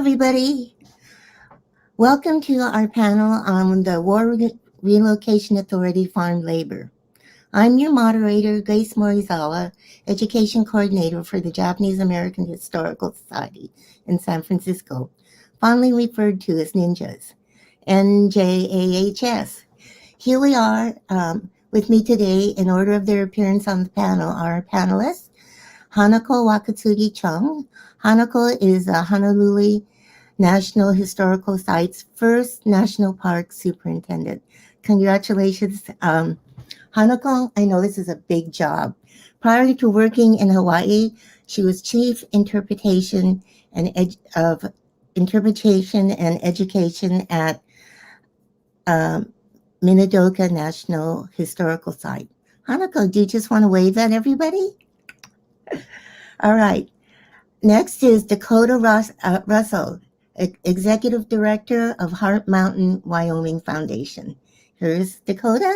everybody. Welcome to our panel on the War Relocation Authority Farm Labor. I'm your moderator, Grace Morizawa, Education Coordinator for the Japanese American Historical Society in San Francisco, fondly referred to as NINJAHS, NJAHS. Here we are. With me today, in order of their appearance on the panel, are our panelists, Hanako Wakatsuki Chung. Hanako is a Honolulu National Historical Site's first National Park Superintendent. Congratulations, Hanako. I know this is a big job. Prior to working in Hawaii, she was Chief Interpretation and Education at Minidoka National Historical Site. Hanako, do you just want to wave at everybody? All right. Next is Dakota Russell, Executive Director of Heart Mountain Wyoming Foundation. Here's Dakota.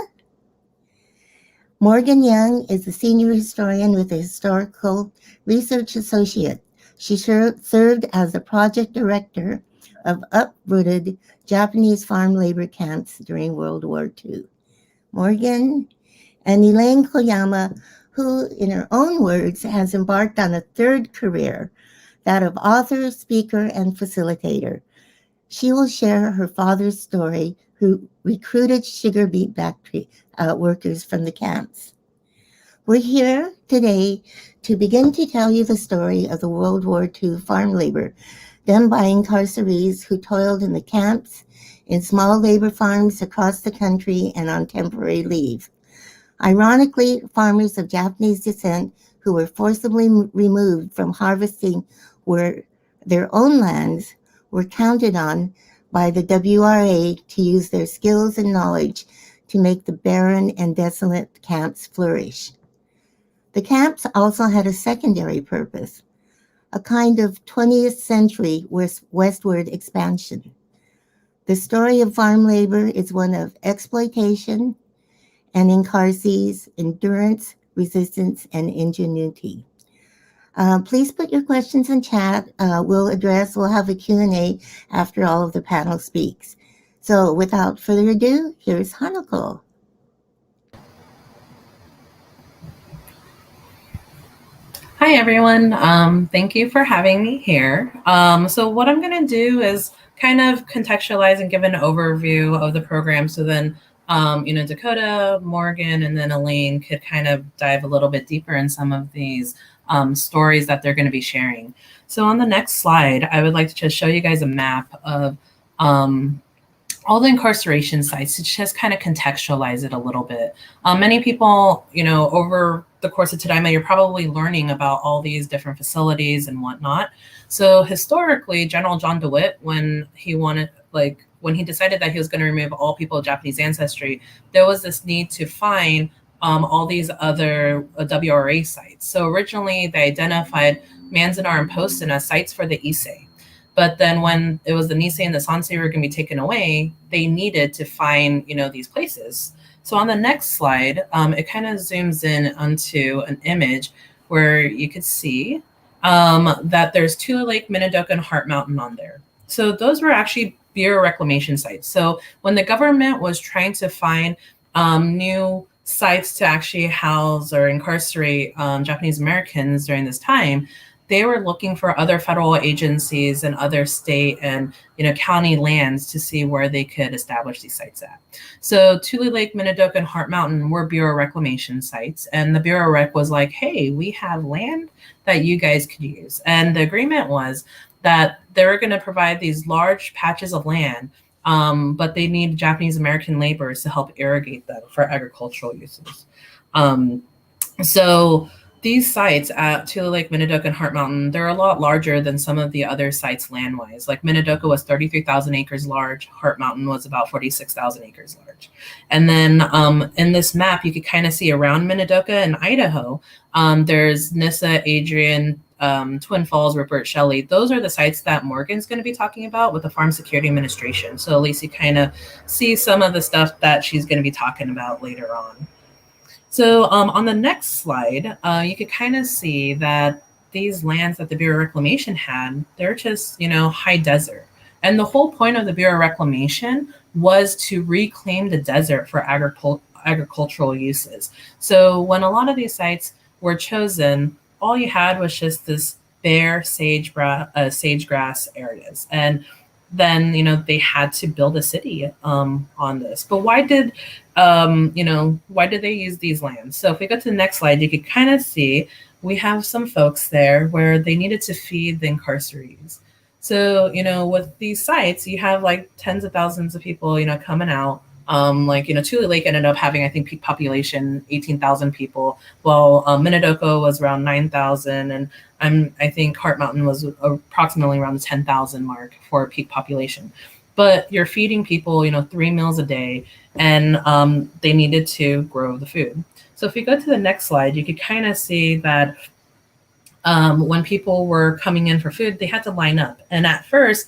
Morgen Young is a senior historian with a historical research associate. She served as the project director of uprooted Japanese farm labor camps during World War II. Morgen. And Elaine Koyama, who, in her own words, has embarked on a third career, that of author, speaker, and facilitator. She will share her father's story, who recruited sugar beet factory workers from the camps. We're here today to begin to tell you the story of the World War II farm labor done by incarcerees who toiled in the camps, in small labor farms across the country, and on temporary leave. Ironically, farmers of Japanese descent who were forcibly removed from harvesting their own lands were counted on by the WRA to use their skills and knowledge to make the barren and desolate camps flourish. The camps also had a secondary purpose, a kind of 20th century westward expansion. The story of farm labor is one of exploitation and incarcerees, endurance, resistance, and ingenuity. Please put your questions in chat. We'll have a Q&A after all of the panel speaks. So without further ado, here's Hanako. Hi, everyone. Thank you for having me here. So what I'm going to do is kind of contextualize and give an overview of the program. So then, Dakota, Morgen, and then Elaine could kind of dive a little bit deeper in some of these stories that they're going to be sharing. So on the next slide, I would like to just show you guys a map of all the incarceration sites to just kind of contextualize it a little bit. Many people, over the course of Tadaima, you're probably learning about all these different facilities and whatnot. So historically, General John DeWitt, when he decided that he was going to remove all people of Japanese ancestry, there was this need to find all these other WRA sites. So originally they identified Manzanar and Poston as sites for the Issei. But then when it was the Nisei and the Sansei were going to be taken away, they needed to find, these places. So on the next slide, it kind of zooms in onto an image where you could see that there's Tule Lake, Minidoka, and Heart Mountain on there. So those were actually Bureau reclamation sites. So when the government was trying to find new sites to actually house or incarcerate Japanese Americans during this time, they were looking for other federal agencies and other state and county lands to see where they could establish these sites at. So Tule Lake, Minidoka, and Heart Mountain were Bureau reclamation sites, and the Bureau Rec was like, "Hey, we have land that you guys could use." And the agreement was that they were going to provide these large patches of land, but they need Japanese American laborers to help irrigate them for agricultural uses. So these sites at Tule Lake, Minidoka, and Heart Mountain, they're a lot larger than some of the other sites land-wise. Like Minidoka was 33,000 acres large. Heart Mountain was about 46,000 acres large. And then in this map, you could kind of see around Minidoka and Idaho, there's Nissa, Adrian, Twin Falls, Rupert, Shelley. Those are the sites that Morgan's going to be talking about with the Farm Security Administration. So at least you kind of see some of the stuff that she's going to be talking about later on. So on the next slide, you could kind of see that these lands that the Bureau of Reclamation had, they're just, high desert. And the whole point of the Bureau of Reclamation was to reclaim the desert for agricultural uses. So when a lot of these sites were chosen, all you had was just this bare sagegrass areas. And then, they had to build a city on this. But why did they use these lands? So if we go to the next slide, you could kind of see we have some folks there where they needed to feed the incarcerees. So, with these sites, you have like tens of thousands of people, coming out. Tule Lake ended up having, I think, peak population 18,000 people, while Minidoka was around 9,000, and I think Heart Mountain was approximately around the 10,000 mark for peak population. But you're feeding people, 3 meals a day, and they needed to grow the food. So if you go to the next slide, you could kind of see that when people were coming in for food, they had to line up. And at first,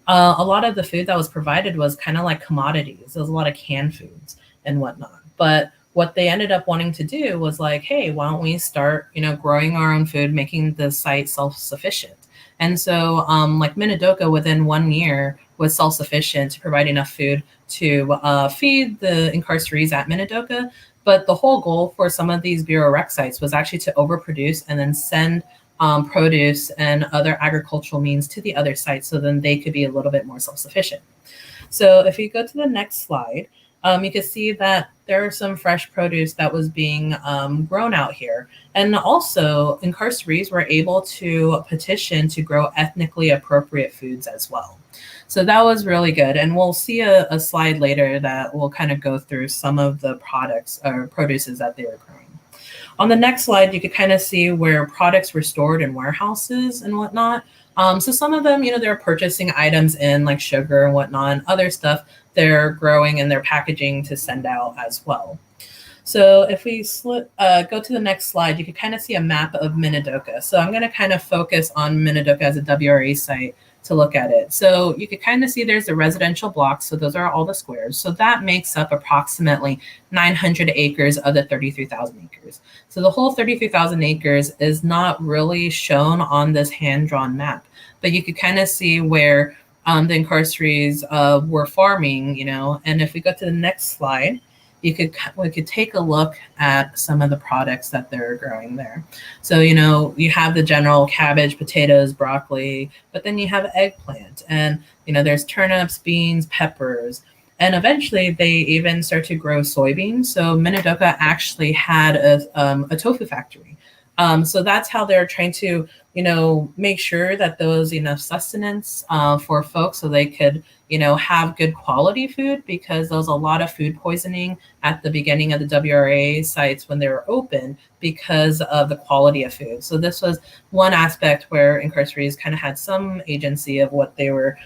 a lot of the food that was provided was kind of like commodities. There was a lot of canned foods and whatnot. But what they ended up wanting to do was like, hey, why don't we start, growing our own food, making the site self-sufficient. And so like Minidoka within 1 year was self-sufficient to provide enough food to feed the incarcerees at Minidoka. But the whole goal for some of these Bureau Rec sites was actually to overproduce and then send produce and other agricultural means to the other sites so then they could be a little bit more self-sufficient. So if you go to the next slide, you can see that there are some fresh produce that was being grown out here. And also incarcerees were able to petition to grow ethnically appropriate foods as well. So that was really good. And we'll see a slide later that will kind of go through some of the products or produces that they were growing. On the next slide, you could kind of see where products were stored in warehouses and whatnot. So some of them, they're purchasing items in like sugar and whatnot, and other stuff they're growing and they're packaging to send out as well. So if we go to the next slide, you can kind of see a map of Minidoka. So I'm going to kind of focus on Minidoka as a WRA site to look at it. So you can kind of see there's the residential blocks. So those are all the squares. So that makes up approximately 900 acres of the 33,000 acres. So the whole 33,000 acres is not really shown on this hand-drawn map, but you could kind of see where the incarcerees were farming, and if we go to the next slide, we could take a look at some of the products that they're growing there. So, you have the general cabbage, potatoes, broccoli, but then you have eggplant and, there's turnips, beans, peppers, and eventually they even start to grow soybeans. So Minidoka actually had a tofu factory. So that's how they're trying to, make sure that there was enough sustenance for folks so they could, have good quality food, because there was a lot of food poisoning at the beginning of the WRA sites when they were open because of the quality of food. So this was one aspect where incarcerees kind of had some agency of what they were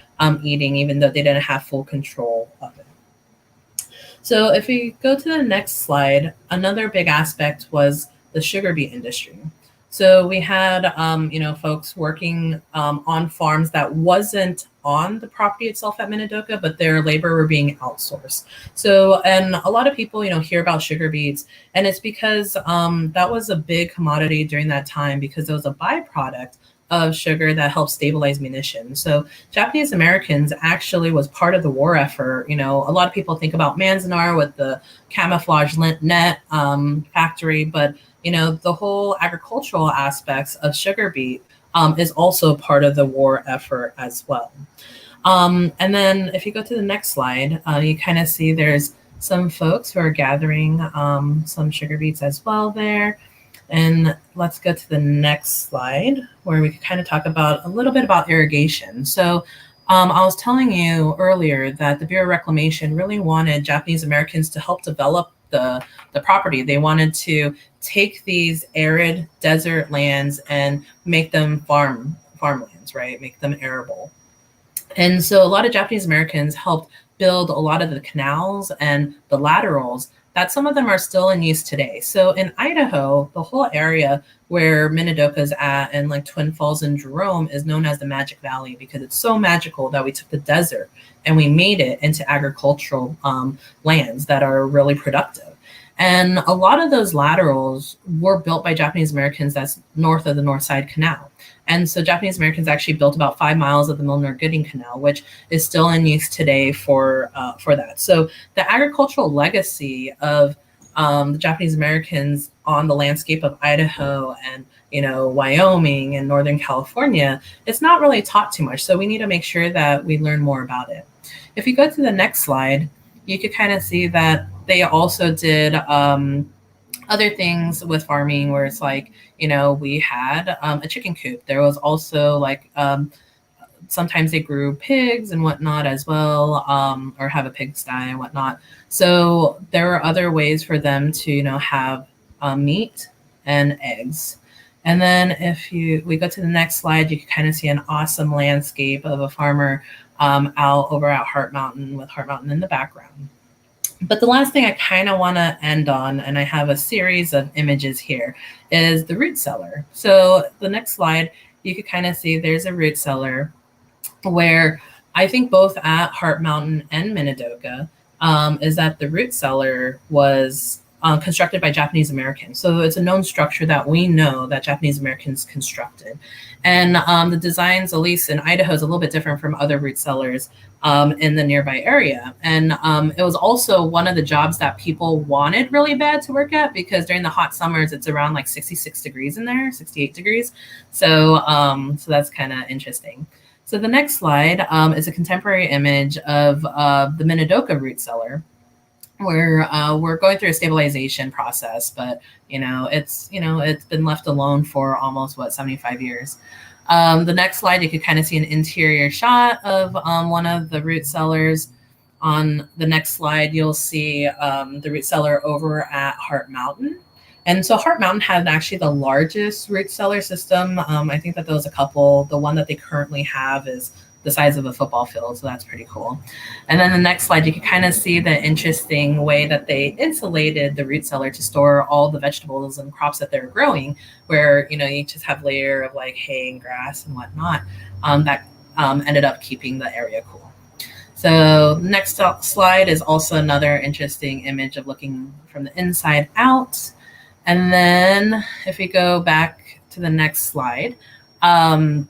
eating, even though they didn't have full control of it. So if we go to the next slide, another big aspect was the sugar beet industry. So we had, folks working on farms that wasn't on the property itself at Minidoka, but their labor were being outsourced. So, and a lot of people, hear about sugar beets, and it's because that was a big commodity during that time because it was a byproduct of sugar that helped stabilize munitions. So Japanese Americans actually was part of the war effort. A lot of people think about Manzanar with the camouflage net factory, but the whole agricultural aspects of sugar beet is also part of the war effort as well. And then if you go to the next slide, you kind of see there's some folks who are gathering some sugar beets as well there. And let's go to the next slide where we can kind of talk about a little bit about irrigation. So I was telling you earlier that the Bureau of Reclamation really wanted Japanese Americans to help develop the property. They wanted to take these arid desert lands and make them farmlands, right? Make them arable. And so a lot of Japanese Americans helped build a lot of the canals and the laterals that some of them are still in use today. So in Idaho, the whole area where Minidoka's at and like Twin Falls and Jerome is known as the Magic Valley because it's so magical that we took the desert and we made it into agricultural lands that are really productive. And a lot of those laterals were built by Japanese Americans that's north of the North Side Canal. And so Japanese Americans actually built about 5 miles of the Milner-Gooding Canal, which is still in use today for that. So the agricultural legacy of the Japanese Americans on the landscape of Idaho and Wyoming and Northern California, it's not really taught too much. So we need to make sure that we learn more about it. If you go to the next slide, you could kind of see that they also did other things with farming where it's like, we had a chicken coop. There was also like sometimes they grew pigs and whatnot as well, or have a pigsty and whatnot. So there are other ways for them to, have meat and eggs. And then if we go to the next slide, you can kind of see an awesome landscape of a farmer out over at Heart Mountain with Heart Mountain in the background. But the last thing I kind of want to end on, and I have a series of images here, is the root cellar. So the next slide, you could kind of see there's a root cellar where I think both at Heart Mountain and Minidoka is that the root cellar was constructed by Japanese Americans. So it's a known structure that we know that Japanese Americans constructed. And the designs, at least in Idaho, is a little bit different from other root cellars in the nearby area. And it was also one of the jobs that people wanted really bad to work at, because during the hot summers, it's around like 66 degrees in there, 68 degrees. So that's kind of interesting. So the next slide is a contemporary image of the Minidoka root cellar, where we're going through a stabilization process, but it's been left alone for almost 75 years. The next slide, you could kind of see an interior shot of one of the root cellars. On the next slide, you'll see the root cellar over at Heart Mountain. And so Heart Mountain had actually the largest root cellar system. I think that there was a couple. The one that they currently have is the size of a football field, so that's pretty cool. And then the next slide, you can kind of see the interesting way that they insulated the root cellar to store all the vegetables and crops that they're growing, where you just have layer of like hay and grass and whatnot that ended up keeping the area cool. So next slide is also another interesting image of looking from the inside out. And then if we go back to the next slide, I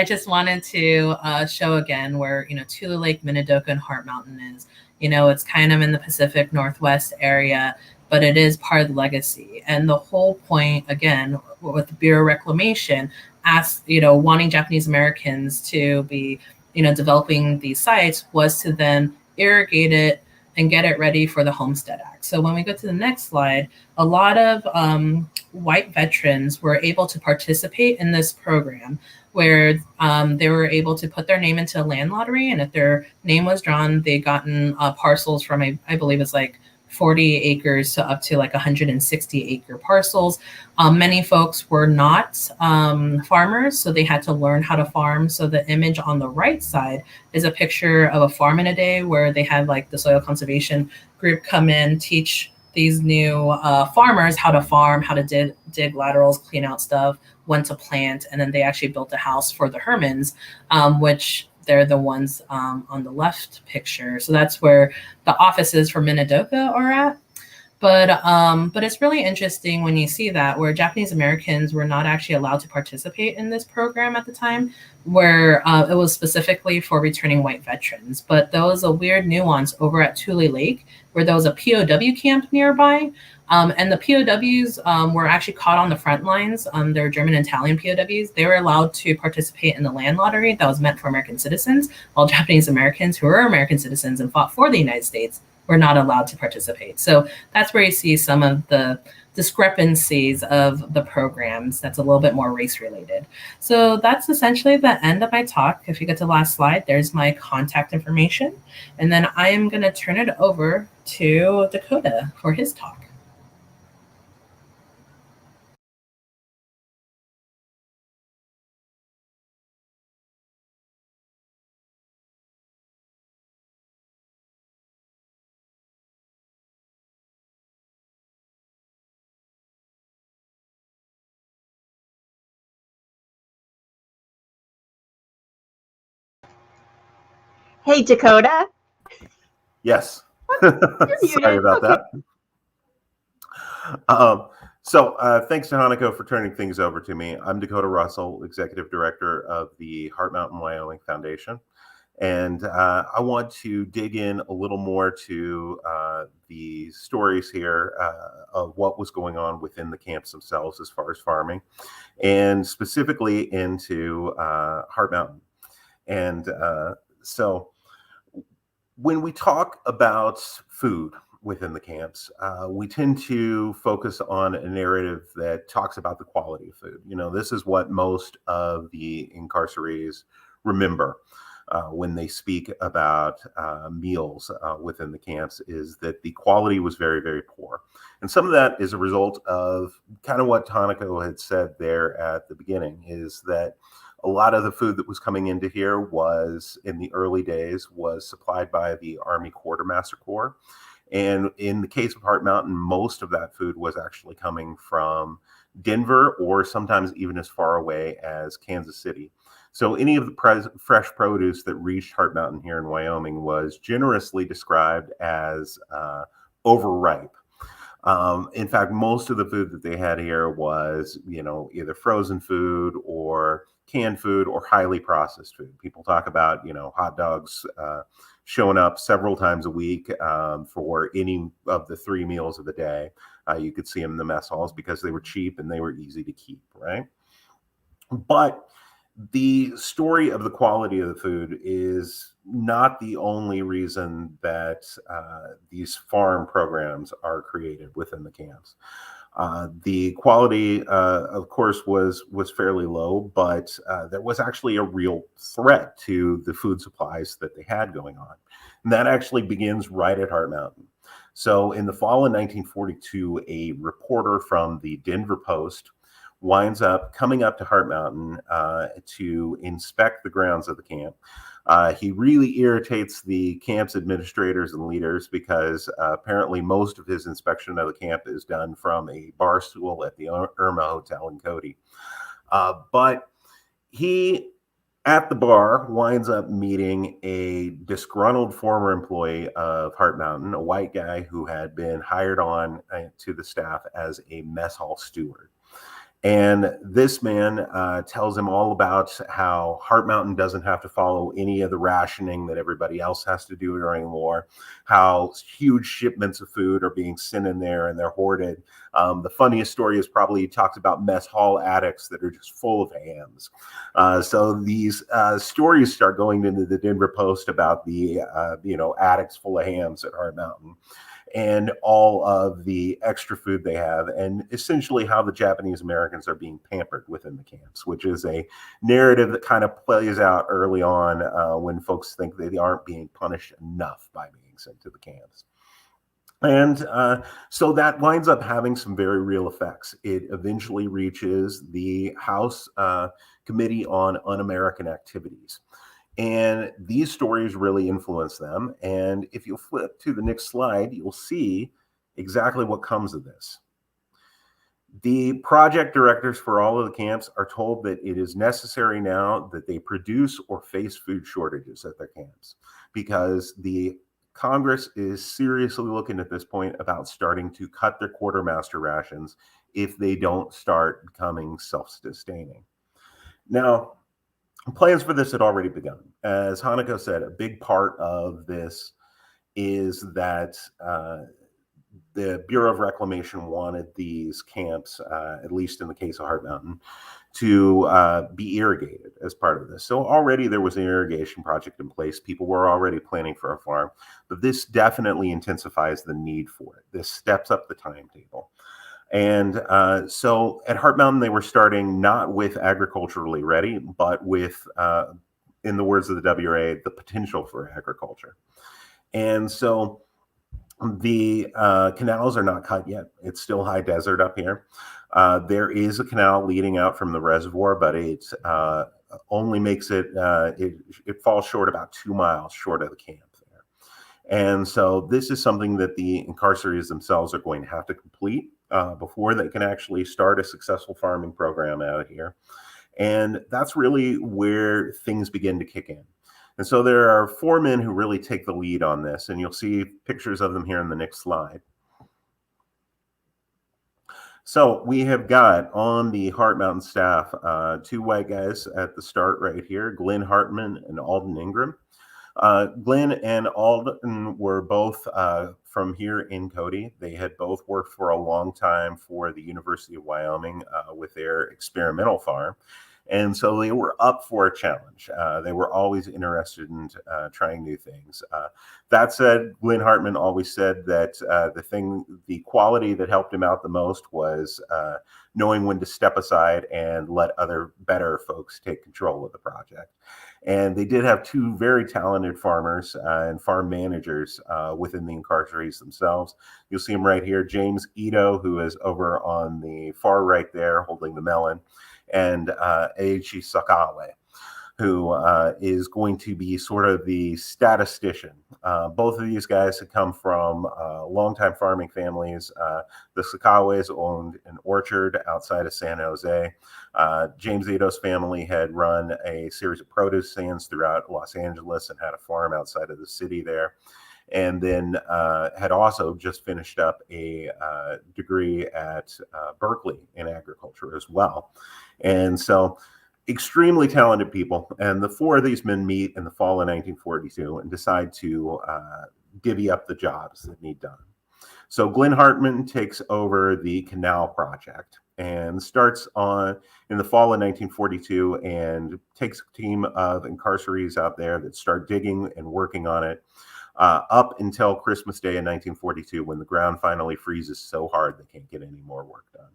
just wanted to show again where, Tule Lake, Minidoka, and Heart Mountain is. It's kind of in the Pacific Northwest area, but it is part of the legacy. And the whole point, again, with the Bureau of Reclamation, wanting Japanese Americans to be, developing these sites was to then irrigate it and get it ready for the Homestead Act. So when we go to the next slide, a lot of white veterans were able to participate in this program where they were able to put their name into a land lottery. And if their name was drawn, they gotten parcels from, I believe it's like 40 acres to up to like 160 acre parcels. Many folks were not farmers, so they had to learn how to farm. So the image on the right side is a picture of a farm in a day where they had like the soil conservation group come in, teach these new farmers how to farm, how to dig laterals, clean out stuff, when to plant, and then they actually built a house for the Hermans, which they're the ones on the left picture. So that's where the offices for Minidoka are at. But it's really interesting when you see that, where Japanese Americans were not actually allowed to participate in this program at the time, where it was specifically for returning white veterans. But there was a weird nuance over at Tule Lake, where there was a POW camp nearby. And the POWs were actually caught on the front lines. They were German and Italian POWs. They were allowed to participate in the land lottery that was meant for American citizens, while Japanese Americans who were American citizens and fought for the United States were not allowed to participate. So that's where you see some of the discrepancies of the programs that's a little bit more race related. So that's essentially the end of my talk. If you get to the last slide, there's my contact information. And then I am going to turn it over to Dakota for his talk. Hey, Dakota. Yes. Sorry about that. Thanks to Hanako for turning things over to me. I'm Dakota Russell, Executive Director of the Heart Mountain Wyoming Foundation. And I want to dig in a little more to the stories here of what was going on within the camps themselves as far as farming, and specifically into Heart Mountain. And so when we talk about food within the camps, we tend to focus on a narrative that talks about the quality of food. You know, this is what most of the incarcerees remember when they speak about meals within the camps, is that the quality was very, very poor. And some of that is a result of kind of what Hanako had said there at the beginning, is that a lot of the food that was coming into here was, in the early days, was supplied by the Army Quartermaster Corps. And in the case of Heart Mountain, most of that food was actually coming from Denver, or sometimes even as far away as Kansas City. So any of the fresh produce that reached Heart Mountain here in Wyoming was generously described as overripe. In fact, most of the food that they had here was, you know, either frozen food or canned food or highly processed food. People talk about, you know, hot dogs showing up several times a week for any of the 3 meals of the day. You could see them in the mess halls because they were cheap and they were easy to keep, right? But the story of the quality of the food is not the only reason that these farm programs are created within the camps. The quality, of course, was fairly low, but there was actually a real threat to the food supplies that they had going on. And that actually begins right at Heart Mountain. So in the fall of 1942, a reporter from the Denver Post winds up coming up to Heart Mountain to inspect the grounds of the camp. He really irritates the camp's administrators and leaders because apparently most of his inspection of the camp is done from a bar stool at the Irma Hotel in Cody. But he, at the bar, winds up meeting a disgruntled former employee of Heart Mountain, a white guy who had been hired on to the staff as a mess hall steward. And this man tells him all about how Heart Mountain doesn't have to follow any of the rationing that everybody else has to do during the war, how huge shipments of food are being sent in there and they're hoarded. The funniest story is probably he talks about mess hall attics that are just full of hams. So these stories start going into the Denver Post about the attics full of hams at Heart Mountain, and all of the extra food they have, and essentially how the Japanese Americans are being pampered within the camps, which is a narrative that kind of plays out early on when folks think they aren't being punished enough by being sent to the camps. And so that winds up having some very real effects. It eventually reaches the House Committee on Un-American Activities. And these stories really influence them. And if you flip to the next slide, you'll see exactly what comes of this. The project directors for all of the camps are told that it is necessary now that they produce or face food shortages at their camps, because the Congress is seriously looking at this point about starting to cut their quartermaster rations if they don't start becoming self-sustaining. Now, plans for this had already begun. As Hanako said, a big part of this is that the Bureau of Reclamation wanted these camps, at least in the case of Heart Mountain, to be irrigated as part of this. So already there was an irrigation project in place. People were already planning for a farm, but this definitely intensifies the need for it. This steps up the timetable. And so at Heart Mountain, they were starting not with agriculturally ready, but with, in the words of the WWII, the potential for agriculture. And so the canals are not cut yet. It's still high desert up here. There is a canal leading out from the reservoir, but it only makes it falls short about 2 miles short of the camp there. And so this is something that the incarcerees themselves are going to have to complete before they can actually start a successful farming program out here. And that's really where things begin to kick in. And so there are 4 men who really take the lead on this, and you'll see pictures of them here in the next slide. So we have got on the Heart Mountain staff 2 white guys at the start right here, Glenn Hartman and Alden Ingram. Glenn and Alden were both from here in Cody. They had both worked for a long time for the University of Wyoming with their experimental farm. And so they were up for a challenge. They were always interested in trying new things. That said, Glenn Hartman always said that the quality that helped him out the most was knowing when to step aside and let other better folks take control of the project. And they did have 2 very talented farmers and farm managers within the incarcerees themselves. You'll see him right here, James Ito, who is over on the far right there holding the melon, and Eiichi Sakawe, who is going to be sort of the statistician. Both of these guys had come from longtime farming families. The Sakawes owned an orchard outside of San Jose. James Ito's family had run a series of produce stands throughout Los Angeles and had a farm outside of the city there. And then had also just finished up a degree at Berkeley in agriculture as well. And so extremely talented people. And the 4 of these men meet in the fall of 1942 and decide to divvy up the jobs that need done. So Glenn Hartman takes over the canal project and starts in the fall of 1942 and takes a team of incarcerees out there that start digging and working on it. Up until Christmas Day in 1942, when the ground finally freezes so hard they can't get any more work done.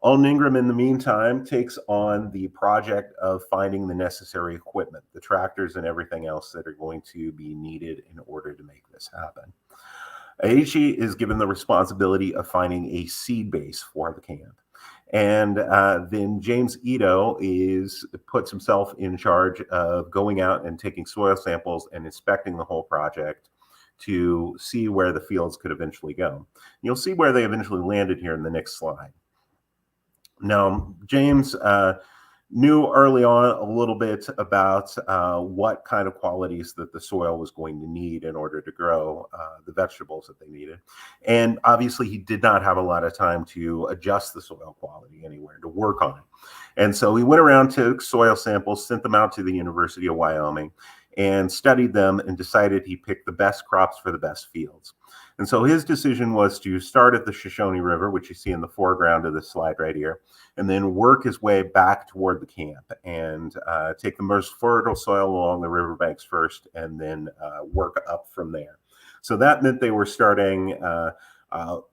Alden Ingram, in the meantime, takes on the project of finding the necessary equipment, the tractors and everything else that are going to be needed in order to make this happen. Eiichi is given the responsibility of finding a seed base for the camp. And then James Ito puts himself in charge of going out and taking soil samples and inspecting the whole project to see where the fields could eventually go. You'll see where they eventually landed here in the next slide. Now, James knew early on a little bit about what kind of qualities that the soil was going to need in order to grow the vegetables that they needed. And obviously, he did not have a lot of time to adjust the soil quality anywhere, to work on it. And so he went around, took soil samples, sent them out to the University of Wyoming, and studied them and decided he picked the best crops for the best fields. And so his decision was to start at the Shoshone River, which you see in the foreground of this slide right here, and then work his way back toward the camp and take the most fertile soil along the riverbanks first, and then work up from there. So that meant they were starting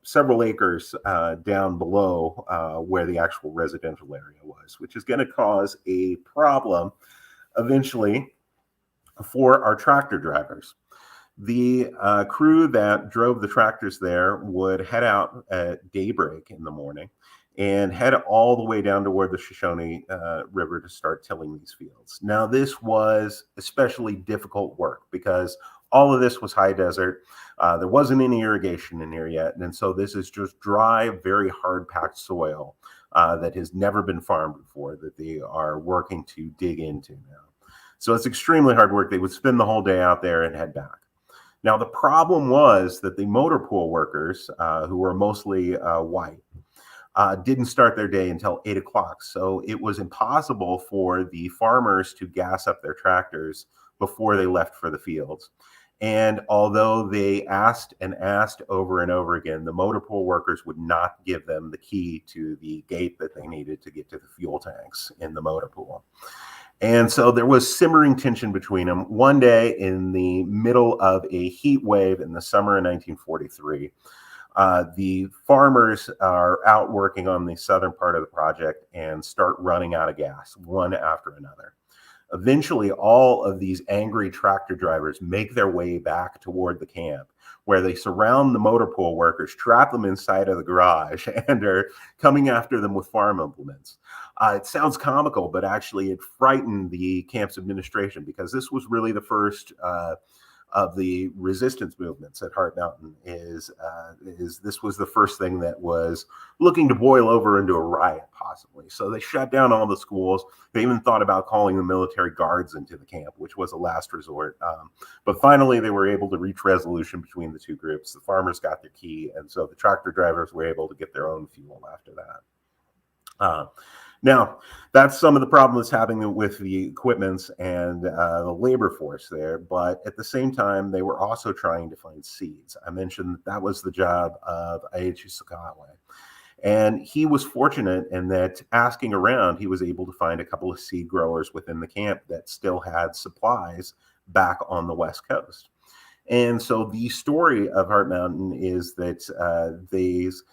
several acres down below where the actual residential area was, which is going to cause a problem eventually for our tractor drivers. The crew that drove the tractors there would head out at daybreak in the morning and head all the way down toward the Shoshone River to start tilling these fields. Now, this was especially difficult work because all of this was high desert. There wasn't any irrigation in here yet. And so this is just dry, very hard-packed soil that has never been farmed before that they are working to dig into now. So it's extremely hard work. They would spend the whole day out there and head back. Now, the problem was that the motor pool workers, who were mostly white, didn't start their day until 8 o'clock. So it was impossible for the farmers to gas up their tractors before they left for the fields. And although they asked and asked over and over again, the motor pool workers would not give them the key to the gate that they needed to get to the fuel tanks in the motor pool. And so there was simmering tension between them. One day in the middle of a heat wave in the summer of 1943, the farmers are out working on the southern part of the project and start running out of gas, one after another. Eventually, all of these angry tractor drivers make their way back toward the camp, where they surround the motor pool workers, trap them inside of the garage, and are coming after them with farm implements. It sounds comical, but actually it frightened the camp's administration because this was really the first of the resistance movements at Heart Mountain is this was the first thing that was looking to boil over into a riot, possibly. So they shut down all the schools. They even thought about calling the military guards into the camp, which was a last resort. But finally, they were able to reach resolution between the two groups. The farmers got their key, and so the tractor drivers were able to get their own fuel after that. Now, that's some of the problems happening with the equipments and the labor force there. But at the same time, they were also trying to find seeds. I mentioned that was the job of Aichi Sakawe. And he was fortunate in that, asking around, he was able to find a couple of seed growers within the camp that still had supplies back on the West Coast. And so the story of Heart Mountain is that these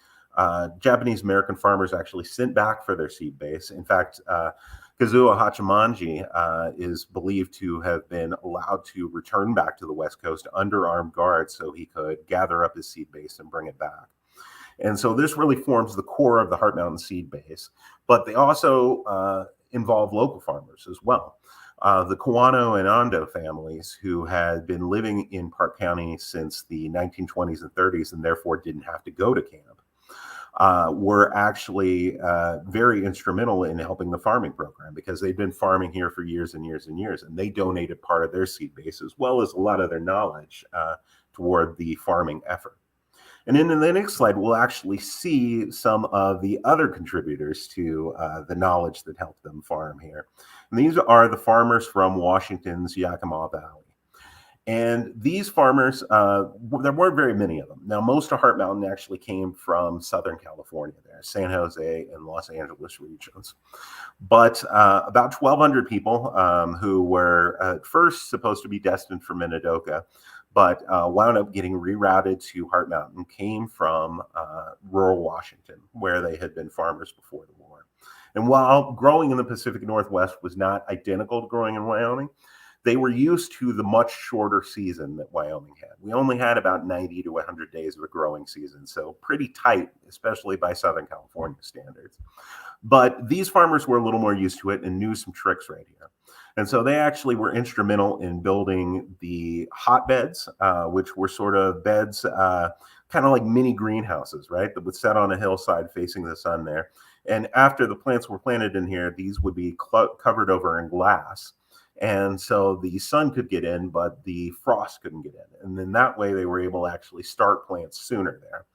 Japanese American farmers actually sent back for their seed base. In fact, Kazuo Hachimanji is believed to have been allowed to return back to the West Coast under armed guard so he could gather up his seed base and bring it back. And so this really forms the core of the Heart Mountain seed base. But they also involve local farmers as well. The Kawano and Ando families, who had been living in Park County since the 1920s and 30s and therefore didn't have to go to camp, were actually very instrumental in helping the farming program, because they'd been farming here for years and years and years, and they donated part of their seed base as well as a lot of their knowledge toward the farming effort. And in the next slide, we'll actually see some of the other contributors to the knowledge that helped them farm here. And these are the farmers from Washington's Yakima Valley. And these farmers, there weren't very many of them. Now, most of Heart Mountain actually came from Southern California there, San Jose and Los Angeles regions. But about 1,200 people who were at first supposed to be destined for Minidoka, but wound up getting rerouted to Heart Mountain, came from rural Washington, where they had been farmers before the war. And while growing in the Pacific Northwest was not identical to growing in Wyoming, they were used to the much shorter season that Wyoming had. We only had about 90 to 100 days of a growing season, so pretty tight, especially by Southern California standards. But these farmers were a little more used to it and knew some tricks right here. And so they actually were instrumental in building the hotbeds, which were sort of beds, kind of like mini greenhouses, right, that would set on a hillside facing the sun there. And after the plants were planted in here, these would be covered over in glass. And so the sun could get in, but the frost couldn't get in. And then that way they were able to actually start plants sooner there.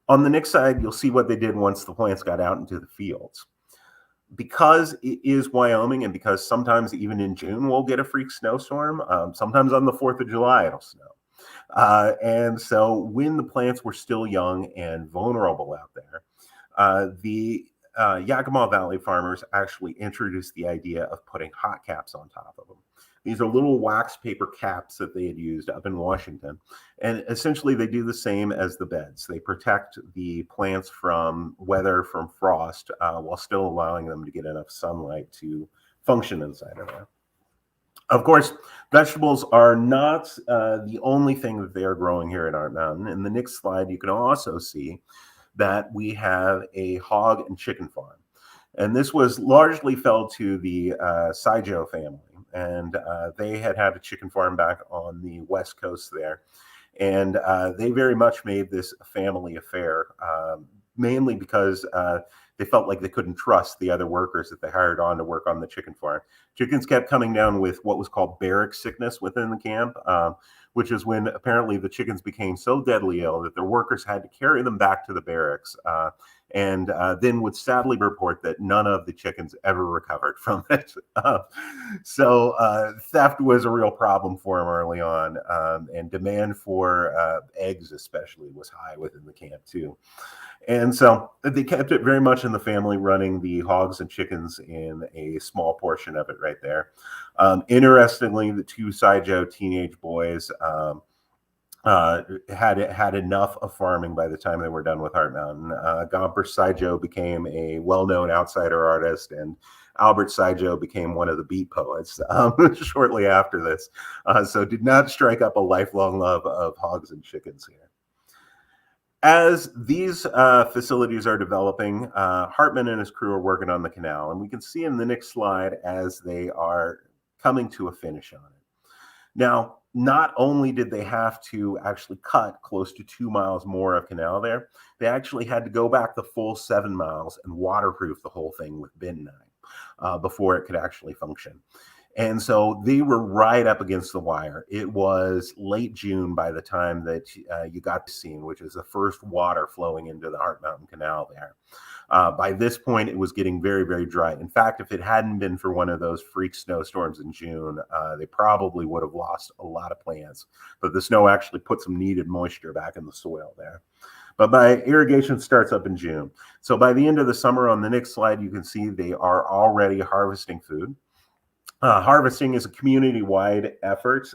On the next side, you'll see what they did once the plants got out into the fields. Because it is Wyoming, and because sometimes even in June we'll get a freak snowstorm, sometimes on the 4th of July it'll snow. And so when the plants were still young and vulnerable out there, the Yakima Valley farmers actually introduced the idea of putting hot caps on top of them. These are little wax paper caps that they had used up in Washington. And essentially they do the same as the beds. They protect the plants from weather, from frost, while still allowing them to get enough sunlight to function inside of there. Of course, vegetables are not the only thing that they are growing here at Heart Mountain. In the next slide, you can also see that we have a hog and chicken farm. And this was largely fell to the Saijo family. And they had a chicken farm back on the West Coast there. And they very much made this a family affair, mainly because they felt like they couldn't trust the other workers that they hired on to work on the chicken farm. Chickens kept coming down with what was called barrack sickness within the camp, which is when apparently the chickens became so deadly ill that their workers had to carry them back to the barracks, and then would sadly report that none of the chickens ever recovered from it. So theft was a real problem for them early on, and demand for eggs especially was high within the camp too. And so they kept it very much in the family, running the hogs and chickens in a small portion of it right there. Interestingly, the two Saijo teenage boys had enough of farming by the time they were done with Heart Mountain. Gomper Saijo became a well-known outsider artist, and Albert Saijo became one of the beet poets shortly after this. So did not strike up a lifelong love of hogs and chickens here. As these facilities are developing, Hartman and his crew are working on the canal, and we can see in the next slide as they are coming to a finish on it. Now, not only did they have to actually cut close to 2 miles more of canal there, they actually had to go back the full 7 miles and waterproof the whole thing with bentonite before it could actually function. And so they were right up against the wire. It was late June by the time that you got to scene, which is the first water flowing into the Heart Mountain Canal there. By this point, it was getting very, very dry. In fact, if it hadn't been for one of those freak snowstorms in June, they probably would have lost a lot of plants. But the snow actually put some needed moisture back in the soil there. But irrigation starts up in June. So by the end of the summer, on the next slide, you can see they are already harvesting food. Harvesting is a community-wide effort.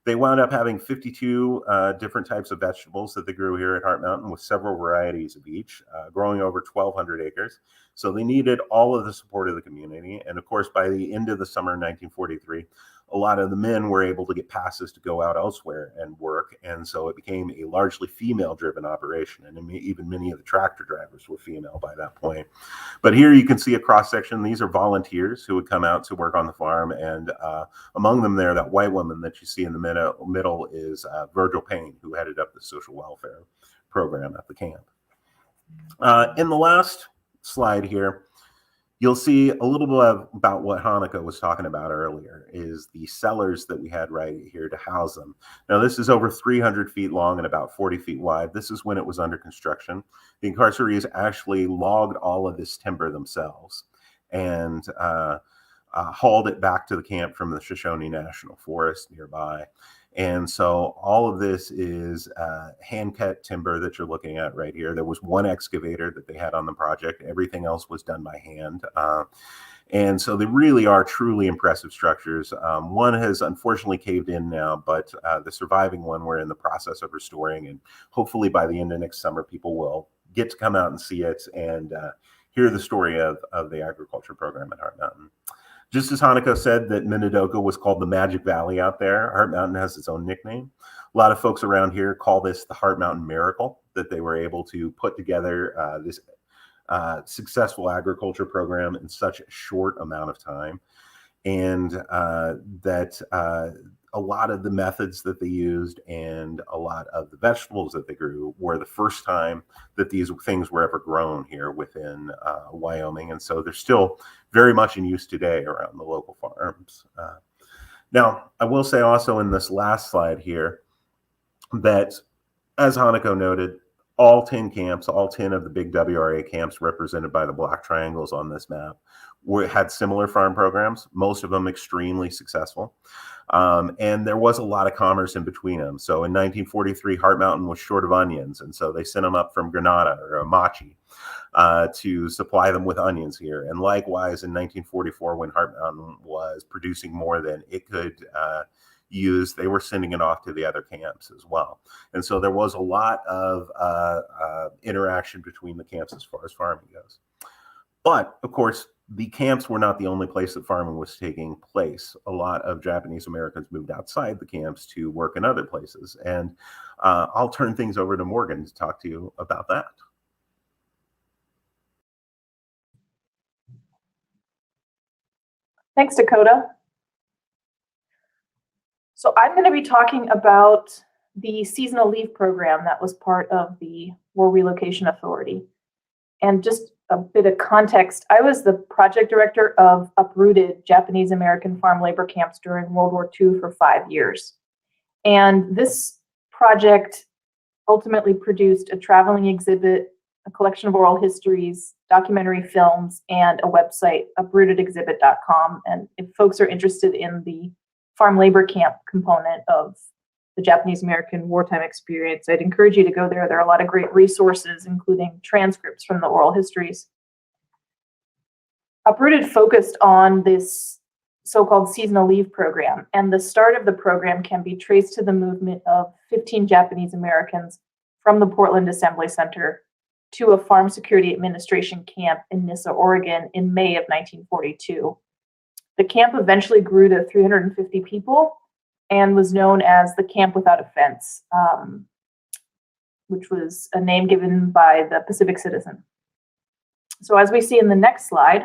They wound up having 52 different types of vegetables that they grew here at Heart Mountain, with several varieties of each, growing over 1,200 acres. So they needed all of the support of the community. And of course, by the end of the summer in 1943, a lot of the men were able to get passes to go out elsewhere and work. And so it became a largely female-driven operation. And even many of the tractor drivers were female by that point. But here you can see a cross-section. These are volunteers who would come out to work on the farm. And among them there, that white woman that you see in the middle is Virgil Payne, who headed up the social welfare program at the camp. In the last slide here, you'll see a little bit about what Hanako was talking about earlier, is the cellars that we had right here to house them. Now, this is over 300 feet long and about 40 feet wide. This is when it was under construction. The incarcerees actually logged all of this timber themselves and hauled it back to the camp from the Shoshone National Forest nearby. And so all of this is hand-cut timber that you're looking at right here. There was one excavator that they had on the project. Everything else was done by hand. And so they really are truly impressive structures. One has unfortunately caved in now, but the surviving one we're in the process of restoring. And hopefully by the end of next summer, people will get to come out and see it and hear the story of the agriculture program at Heart Mountain. Just as Hanako said that Minidoka was called the Magic Valley out there, Heart Mountain has its own nickname. A lot of folks around here call this the Heart Mountain Miracle, that they were able to put together this successful agriculture program in such a short amount of time. And that a lot of the methods that they used and a lot of the vegetables that they grew were the first time that these things were ever grown here within Wyoming. And so they're still very much in use today around the local farms. Now, I will say also in this last slide here that, as Hanako noted, all 10 camps, all 10 of the big WRA camps represented by the black triangles on this map had similar farm programs, most of them extremely successful. And there was a lot of commerce in between them. So in 1943, Heart Mountain was short of onions. And so they sent them up from Granada or Amachi to supply them with onions here. And likewise, in 1944, when Heart Mountain was producing more than it could use, they were sending it off to the other camps as well. And so there was a lot of interaction between the camps as far as farming goes. But of course, the camps were not the only place that farming was taking place. A lot of Japanese Americans moved outside the camps to work in other places. And I'll turn things over to Morgen to talk to you about that. Thanks, Dakota. So I'm going to be talking about the seasonal leave program that was part of the War Relocation Authority. And just a bit of context, I was the project director of uprooted Japanese American farm labor camps during World War II for 5 years. And this project ultimately produced a traveling exhibit, a collection of oral histories, documentary films, and a website, uprootedexhibit.com. And if folks are interested in the farm labor camp component of the Japanese American wartime experience, I'd encourage you to go there. There are a lot of great resources, including transcripts from the oral histories. Uprooted focused on this so-called seasonal leave program, and the start of the program can be traced to the movement of 15 Japanese Americans from the Portland Assembly Center to a Farm Security Administration camp in Nyssa, Oregon in May of 1942. The camp eventually grew to 350 people and was known as the Camp Without a Fence, which was a name given by the Pacific Citizen. So as we see in the next slide,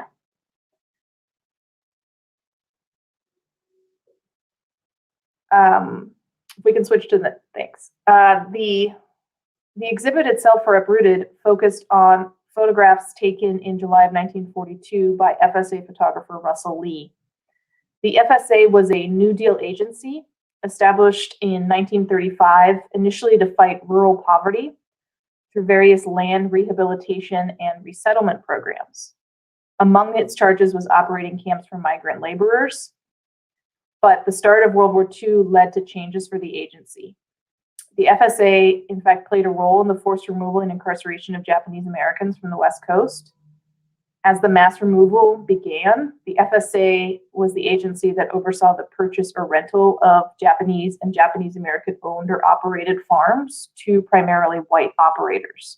If we can switch to the, thanks. The exhibit itself for Uprooted focused on photographs taken in July of 1942 by FSA photographer Russell Lee. The FSA was a New Deal agency established in 1935, initially to fight rural poverty through various land rehabilitation and resettlement programs. Among its charges was operating camps for migrant laborers, but the start of World War II led to changes for the agency. The FSA, in fact, played a role in the forced removal and incarceration of Japanese Americans from the West Coast. As the mass removal began, the FSA was the agency that oversaw the purchase or rental of Japanese and Japanese American owned or operated farms to primarily white operators.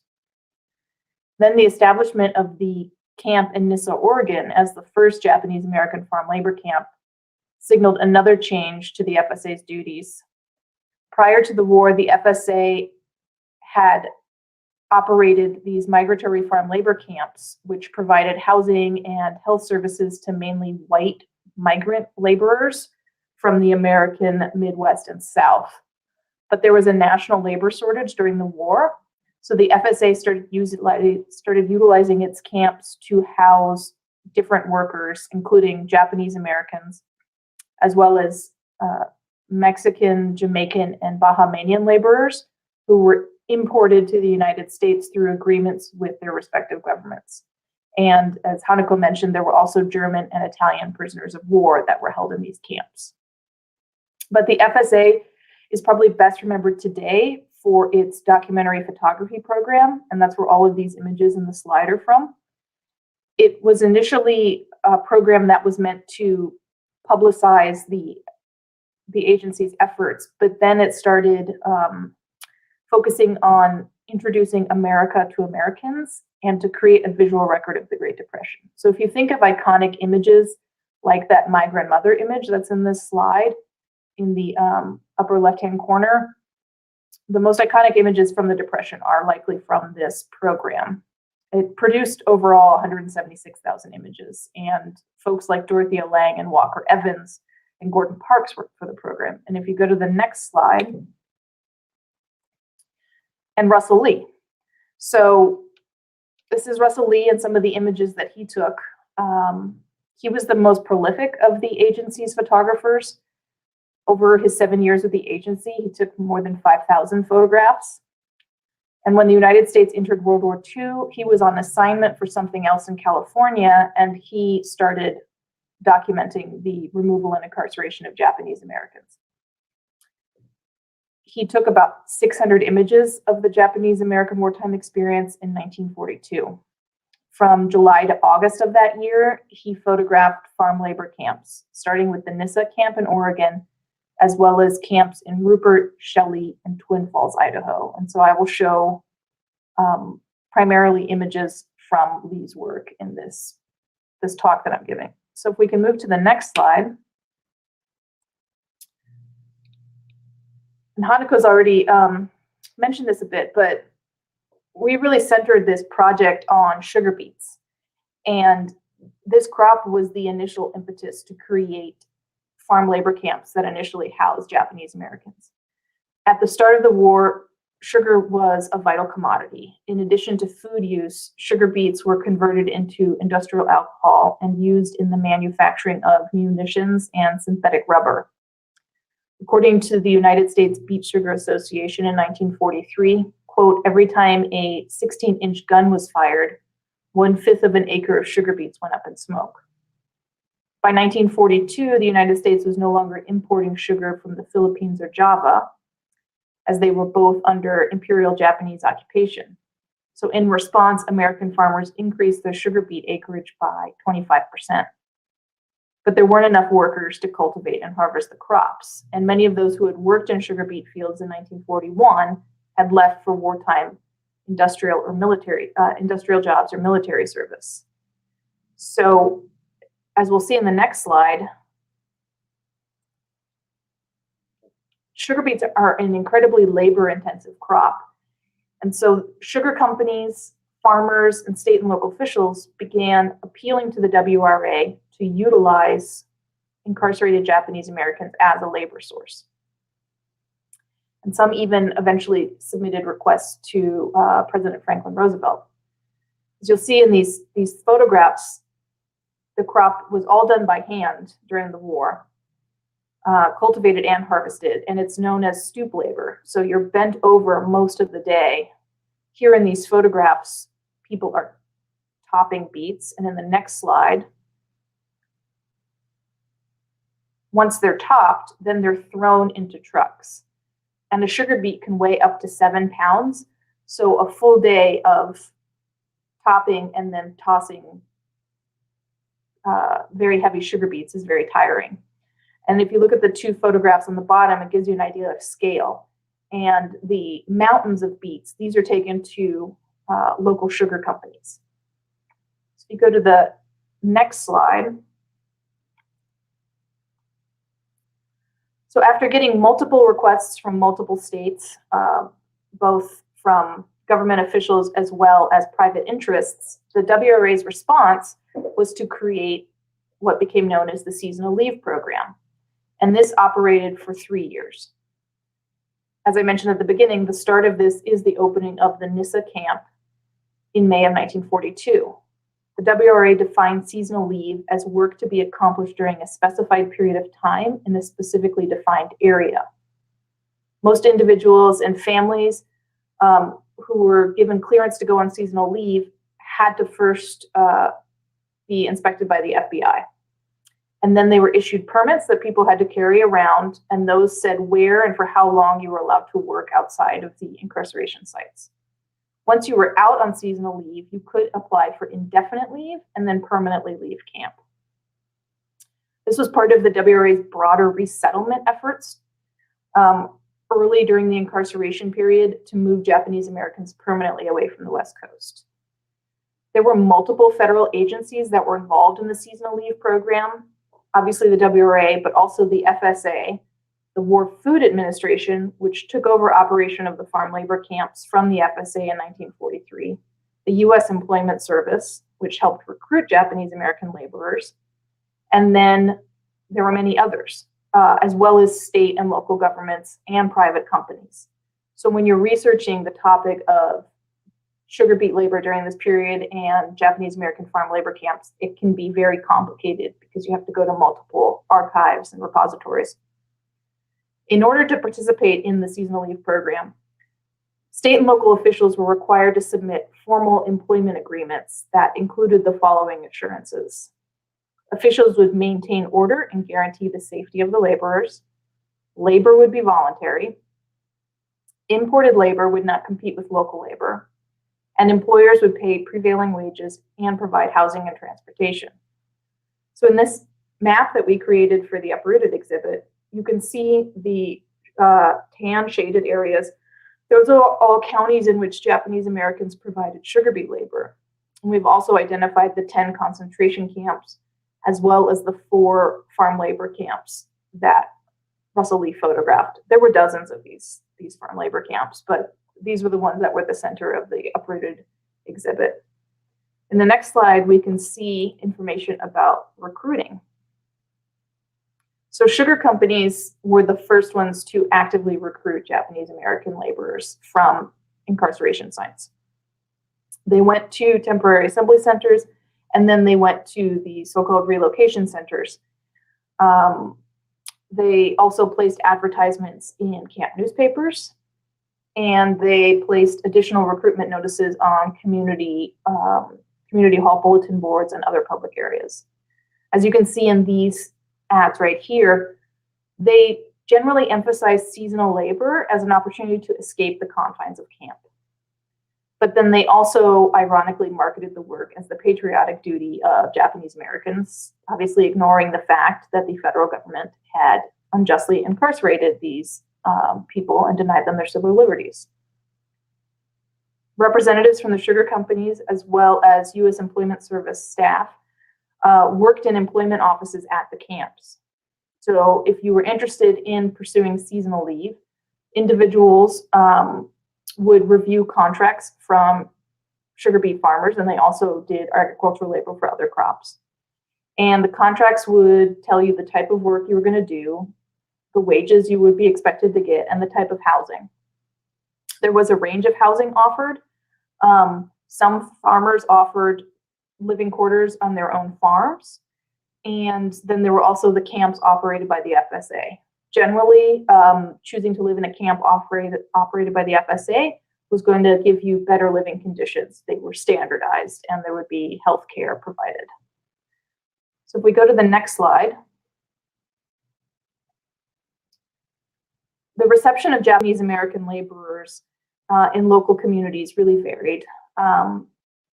Then the establishment of the camp in Nyssa, Oregon as the first Japanese American farm labor camp signaled another change to the FSA's duties. Prior to the war, the FSA had operated these migratory farm labor camps, which provided housing and health services to mainly white migrant laborers from the American Midwest and South. But there was a national labor shortage during the war, so the FSA started utilizing its camps to house different workers, including Japanese Americans, as well as Mexican, Jamaican, and Bahamian laborers who were imported to the United States through agreements with their respective governments. And as Hanako mentioned, there were also German and Italian prisoners of war that were held in these camps. But the FSA is probably best remembered today for its documentary photography program, and that's where all of these images in the slide are from. It was initially a program that was meant to publicize the agency's efforts, but then it started focusing on introducing America to Americans and to create a visual record of the Great Depression. So if you think of iconic images like that My Grandmother image that's in this slide in the upper left-hand corner, the most iconic images from the Depression are likely from this program. It produced overall 176,000 images, and folks like Dorothea Lange and Walker Evans and Gordon Parks worked for the program. And if you go to the next slide, and Russell Lee. So this is Russell Lee and some of the images that he took. He was the most prolific of the agency's photographers. Over his 7 years with the agency, he took more than 5,000 photographs. And when the United States entered World War II, he was on assignment for something else in California, and he started documenting the removal and incarceration of Japanese Americans. He took about 600 images of the Japanese American wartime experience in 1942. From July to August of that year, he photographed farm labor camps, starting with the Nyssa camp in Oregon, as well as camps in Rupert, Shelley, and Twin Falls, Idaho. And so I will show primarily images from Lee's work in this talk that I'm giving. So if we can move to the next slide. And Hanako's already mentioned this a bit, but we really centered this project on sugar beets. And this crop was the initial impetus to create farm labor camps that initially housed Japanese Americans. At the start of the war, sugar was a vital commodity. In addition to food use, sugar beets were converted into industrial alcohol and used in the manufacturing of munitions and synthetic rubber. According to the United States Beet Sugar Association in 1943, quote, every time a 16-inch gun was fired, 1/5 of an acre of sugar beets went up in smoke. By 1942, the United States was no longer importing sugar from the Philippines or Java, as they were both under Imperial Japanese occupation. So in response, American farmers increased their sugar beet acreage by 25%. But there weren't enough workers to cultivate and harvest the crops. And many of those who had worked in sugar beet fields in 1941 had left for wartime industrial jobs or military service. So as we'll see in the next slide, sugar beets are an incredibly labor-intensive crop. And so sugar companies, farmers, and state and local officials began appealing to the WRA to utilize incarcerated Japanese Americans as a labor source. And some even eventually submitted requests to President Franklin Roosevelt. As you'll see in these photographs, the crop was all done by hand during the war, cultivated and harvested, and it's known as stoop labor. So you're bent over most of the day. Here in these photographs, people are topping beets, and in the next slide, once they're topped, then they're thrown into trucks. And a sugar beet can weigh up to 7 pounds. So a full day of topping and then tossing very heavy sugar beets is very tiring. And if you look at the two photographs on the bottom, it gives you an idea of scale. And the mountains of beets, these are taken to local sugar companies. So if you go to the next slide. So after getting multiple requests from multiple states, both from government officials as well as private interests, the WRA's response was to create what became known as the Seasonal Leave Program. And this operated for 3 years. As I mentioned at the beginning, the start of this is the opening of the NISA camp in May of 1942. The WRA defined seasonal leave as work to be accomplished during a specified period of time in a specifically defined area. Most individuals and families who were given clearance to go on seasonal leave had to first be inspected by the FBI. And then they were issued permits that people had to carry around, and those said where and for how long you were allowed to work outside of the incarceration sites. Once you were out on seasonal leave, you could apply for indefinite leave and then permanently leave camp. This was part of the WRA's broader resettlement efforts early during the incarceration period to move Japanese Americans permanently away from the West Coast. There were multiple federal agencies that were involved in the seasonal leave program, obviously the WRA, but also the FSA, the War Food Administration, which took over operation of the farm labor camps from the FSA in 1943, the U.S. Employment Service, which helped recruit Japanese American laborers, and then there were many others, as well as state and local governments and private companies. So when you're researching the topic of sugar beet labor during this period and Japanese American farm labor camps, it can be very complicated because you have to go to multiple archives and repositories. In order to participate in the seasonal leave program, state and local officials were required to submit formal employment agreements that included the following assurances. Officials would maintain order and guarantee the safety of the laborers. Labor would be voluntary. Imported labor would not compete with local labor. And employers would pay prevailing wages and provide housing and transportation. So in this map that we created for the uprooted exhibit, you can see the tan shaded areas. Those are all counties in which Japanese Americans provided sugar beet labor. And we've also identified the 10 concentration camps, as well as the 4 farm labor camps that Russell Lee photographed. There were dozens of these farm labor camps, but these were the ones that were the center of the uprooted exhibit. In the next slide, we can see information about recruiting. So sugar companies were the first ones to actively recruit Japanese American laborers from incarceration sites. They went to temporary assembly centers, and then they went to the so-called relocation centers. They also placed advertisements in camp newspapers, and they placed additional recruitment notices on community hall bulletin boards and other public areas. As you can see in these ads right here, they generally emphasize seasonal labor as an opportunity to escape the confines of camp. But then they also ironically marketed the work as the patriotic duty of Japanese Americans, obviously ignoring the fact that the federal government had unjustly incarcerated these people and denied them their civil liberties. Representatives from the sugar companies, as well as U.S. Employment Service staff, worked in employment offices at the camps. So if you were interested in pursuing seasonal leave, individuals would review contracts from sugar beet farmers, and they also did agricultural labor for other crops. And the contracts would tell you the type of work you were going to do, the wages you would be expected to get, and the type of housing. There was a range of housing offered. Some farmers offered living quarters on their own farms, and then there were also the camps operated by the FSA. Generally, choosing to live in a camp operated by the FSA was going to give you better living conditions. They were standardized, and there would be health care provided. So if we go to the next slide, the reception of Japanese American laborers in local communities really varied.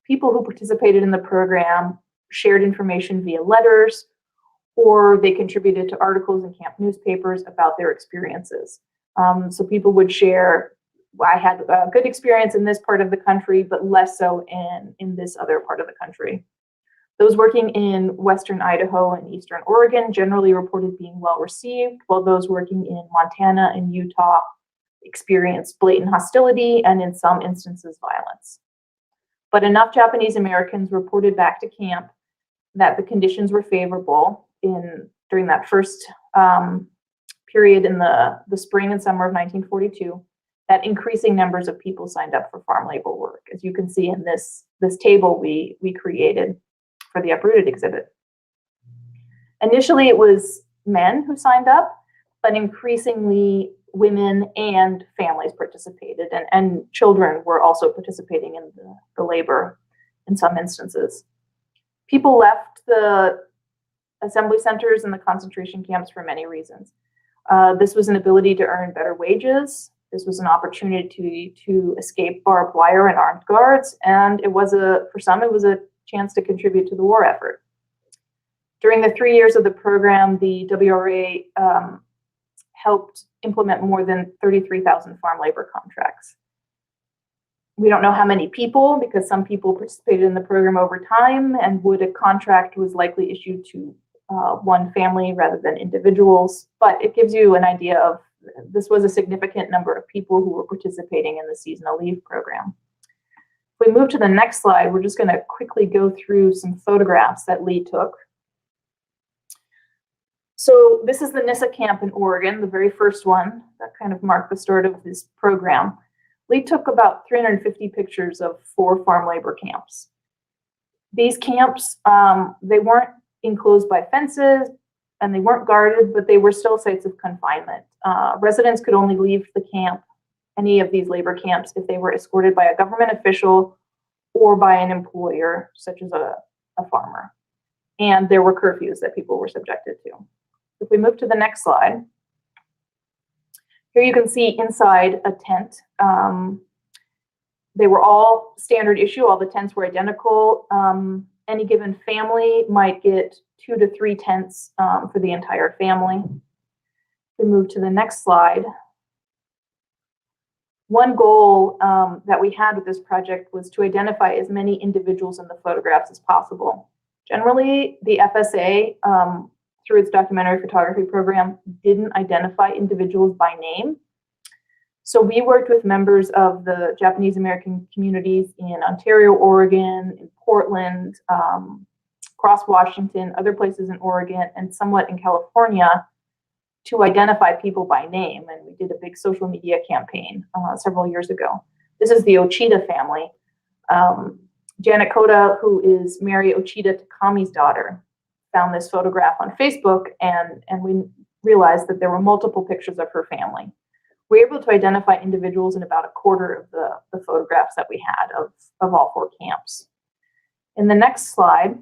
People who participated in the program shared information via letters, or they contributed to articles in camp newspapers about their experiences. So people would share, I had a good experience in this part of the country, but less so in this other part of the country. Those working in Western Idaho and Eastern Oregon generally reported being well received, while those working in Montana and Utah experienced blatant hostility and in some instances violence. But enough Japanese Americans reported back to camp that the conditions were favorable during that first period in the spring and summer of 1942, that increasing numbers of people signed up for farm labor work, as you can see in this table we created for the Uprooted exhibit. Initially, it was men who signed up, but increasingly women and families participated, and children were also participating in the labor in some instances. People left the assembly centers and the concentration camps for many reasons. This was an ability to earn better wages. This was an opportunity to escape barbed wire and armed guards, and for some it was a chance to contribute to the war effort. During the 3 years of the program, the WRA helped implement more than 33,000 farm labor contracts. We don't know how many people, because some people participated in the program over time, and a contract was likely issued to one family rather than individuals, but it gives you an idea of this was a significant number of people who were participating in the seasonal leave program. If we move to the next slide, we're just going to quickly go through some photographs that Lee took. So this is the Nissa camp in Oregon, the very first one that kind of marked the start of this program. Lee took about 350 pictures of 4 farm labor camps. These camps, they weren't enclosed by fences and they weren't guarded, but they were still sites of confinement. Residents could only leave the camp, any of these labor camps, if they were escorted by a government official or by an employer, such as a farmer. And there were curfews that people were subjected to. If we move to the next slide, here you can see inside a tent. They were all standard issue. All the tents were identical. Any given family might get 2 to 3 tents for the entire family. If we move to the next slide, one goal that we had with this project was to identify as many individuals in the photographs as possible. Generally, the FSA, through its documentary photography program, didn't identify individuals by name. So we worked with members of the Japanese American communities in Ontario, Oregon, in Portland, across Washington, other places in Oregon, and somewhat in California, to identify people by name. And we did a big social media campaign several years ago. This is the Ochita family. Dakota, who is Mary Ochita Takami's daughter, found this photograph on Facebook, and we realized that there were multiple pictures of her family. We were able to identify individuals in about a quarter of the photographs that we had of all 4 camps. In the next slide,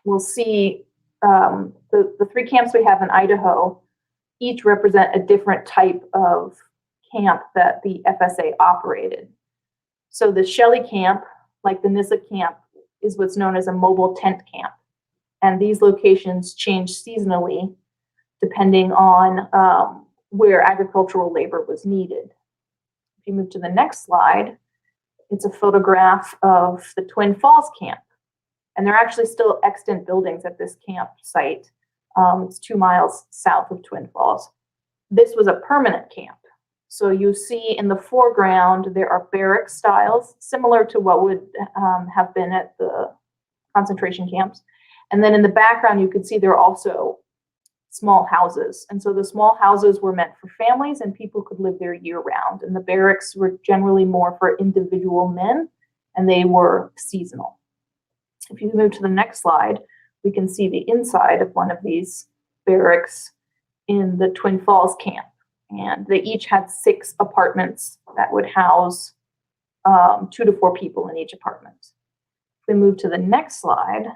we'll see the 3 camps we have in Idaho each represent a different type of camp that the FSA operated. So the Shelley camp, like the Nissa camp, is what's known as a mobile tent camp. And these locations change seasonally depending on where agricultural labor was needed. If you move to the next slide, it's a photograph of the Twin Falls camp. And there are actually still extant buildings at this campsite. It's 2 miles south of Twin Falls. This was a permanent camp. So you see in the foreground, there are barrack styles, similar to what would have been at the concentration camps. And then in the background, you can see there are also small houses. And so the small houses were meant for families and people could live there year round. And the barracks were generally more for individual men and they were seasonal. If you move to the next slide, we can see the inside of one of these barracks in the Twin Falls camp. And they each had 6 apartments that would house 2 to 4 people in each apartment. If we move to the next slide,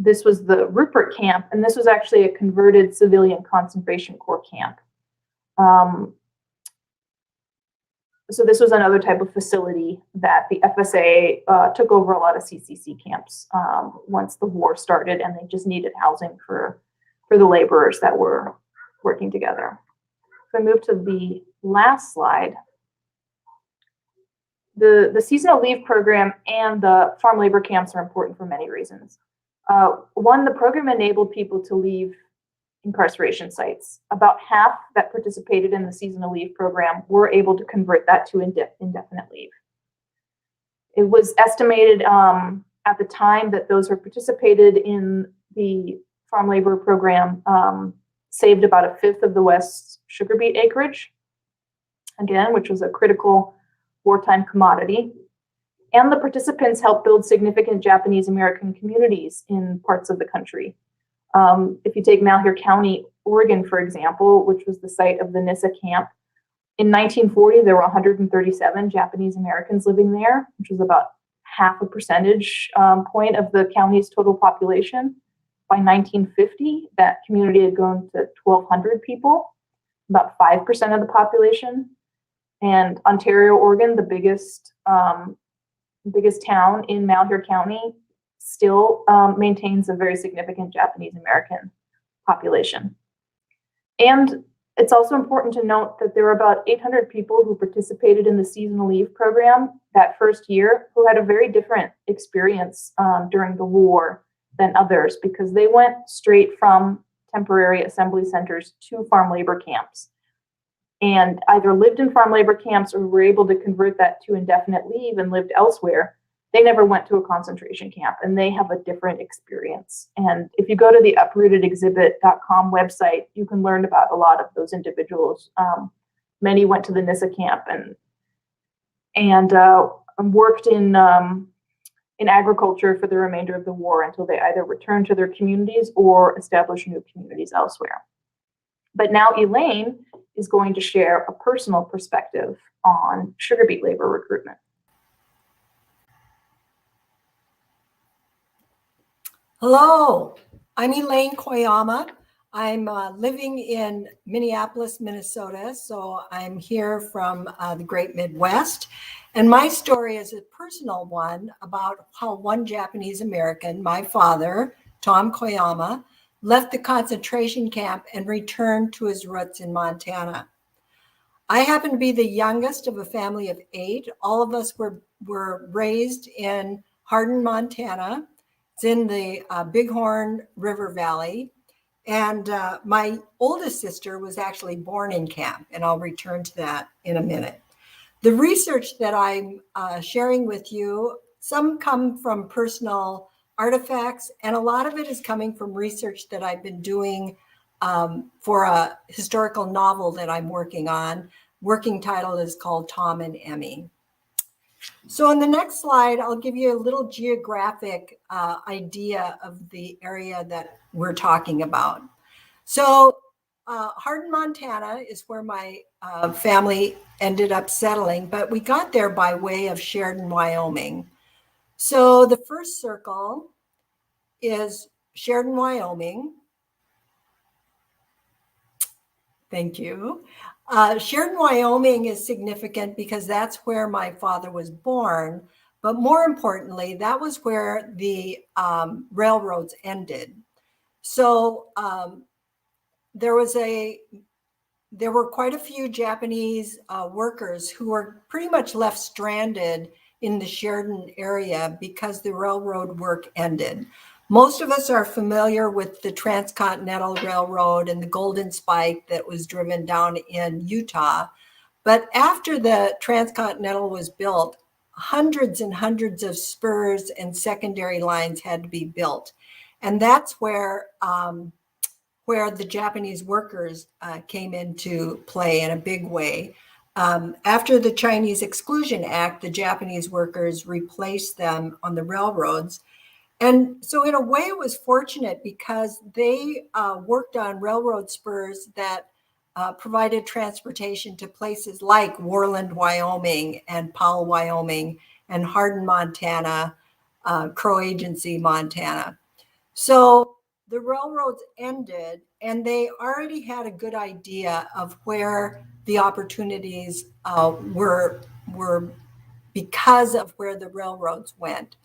this was the Rupert camp, and this was actually a converted civilian concentration camp camp. So this was another type of facility that the FSA took over a lot of CCC camps once the war started, and they just needed housing for the laborers that were working together. If I move to the last slide, the seasonal leave program and the farm labor camps are important for many reasons. One, the program enabled people to leave incarceration sites. About half that participated in the seasonal leave program were able to convert that to indefinite leave. It was estimated at the time that those who participated in the farm labor program saved about 1/5 of the West's sugar beet acreage, again, which was a critical wartime commodity. And the participants helped build significant Japanese American communities in parts of the country. If you take Malheur County, Oregon, for example, which was the site of the Nissa camp, in 1940, there were 137 Japanese Americans living there, which was about half a percentage point of the county's total population. By 1950, that community had grown to 1,200 people, about 5% of the population. And Ontario, Oregon, the biggest town in Malheur County, still maintains a very significant Japanese American population. And it's also important to note that there were about 800 people who participated in the seasonal leave program that first year who had a very different experience during the war than others, because they went straight from temporary assembly centers to farm labor camps and either lived in farm labor camps or were able to convert that to indefinite leave and lived elsewhere. They never went to a concentration camp, and they have a different experience. And if you go to the uprootedexhibit.com website, you can learn about a lot of those individuals. Many went to the Nissa camp and worked in agriculture for the remainder of the war until they either returned to their communities or established new communities elsewhere. But now Elaine is going to share a personal perspective on sugar beet labor recruitment. Hello, I'm Elaine Koyama. I'm living in Minneapolis, Minnesota, so I'm here from the Great Midwest. And my story is a personal one about how one Japanese American, my father, Tom Koyama, left the concentration camp and returned to his roots in Montana. I happen to be the youngest of a family of 8. All of us were raised in Hardin, Montana. It's in the Bighorn River Valley. And my oldest sister was actually born in camp, and I'll return to that in a minute. The research that I'm sharing with you, some come from personal artifacts, and a lot of it is coming from research that I've been doing for a historical novel that I'm working on. Working title is called Tom and Emmy. So on the next slide, I'll give you a little geographic idea of the area that we're talking about. So Hardin, Montana is where my family ended up settling, but we got there by way of Sheridan, Wyoming. So the first circle is Sheridan, Wyoming. Thank you. Sheridan, Wyoming is significant because that's where my father was born. But more importantly, that was where the railroads ended. So there were quite a few Japanese workers who were pretty much left stranded in the Sheridan area because the railroad work ended. Most of us are familiar with the Transcontinental Railroad and the Golden Spike that was driven down in Utah. But after the Transcontinental was built, hundreds and hundreds of spurs and secondary lines had to be built. And that's where where the Japanese workers came into play in a big way. After the Chinese Exclusion Act, the Japanese workers replaced them on the railroads. And so in a way it was fortunate because they worked on railroad spurs that provided transportation to places like Worland, Wyoming, and Powell, Wyoming, and Hardin, Montana, Crow Agency, Montana. So the railroads ended, and they already had a good idea of where the opportunities were because of where the railroads went.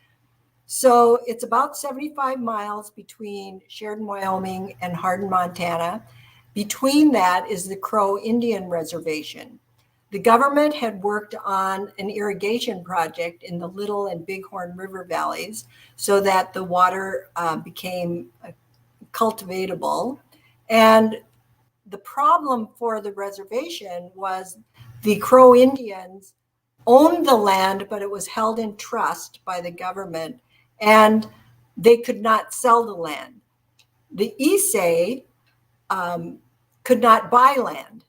So it's about 75 miles between Sheridan, Wyoming, and Hardin, Montana. Between that is the Crow Indian Reservation. The government had worked on an irrigation project in the Little and Bighorn River valleys so that the water became cultivatable. And the problem for the reservation was the Crow Indians owned the land, but it was held in trust by the government, and they could not sell the land. The Issei could not buy land.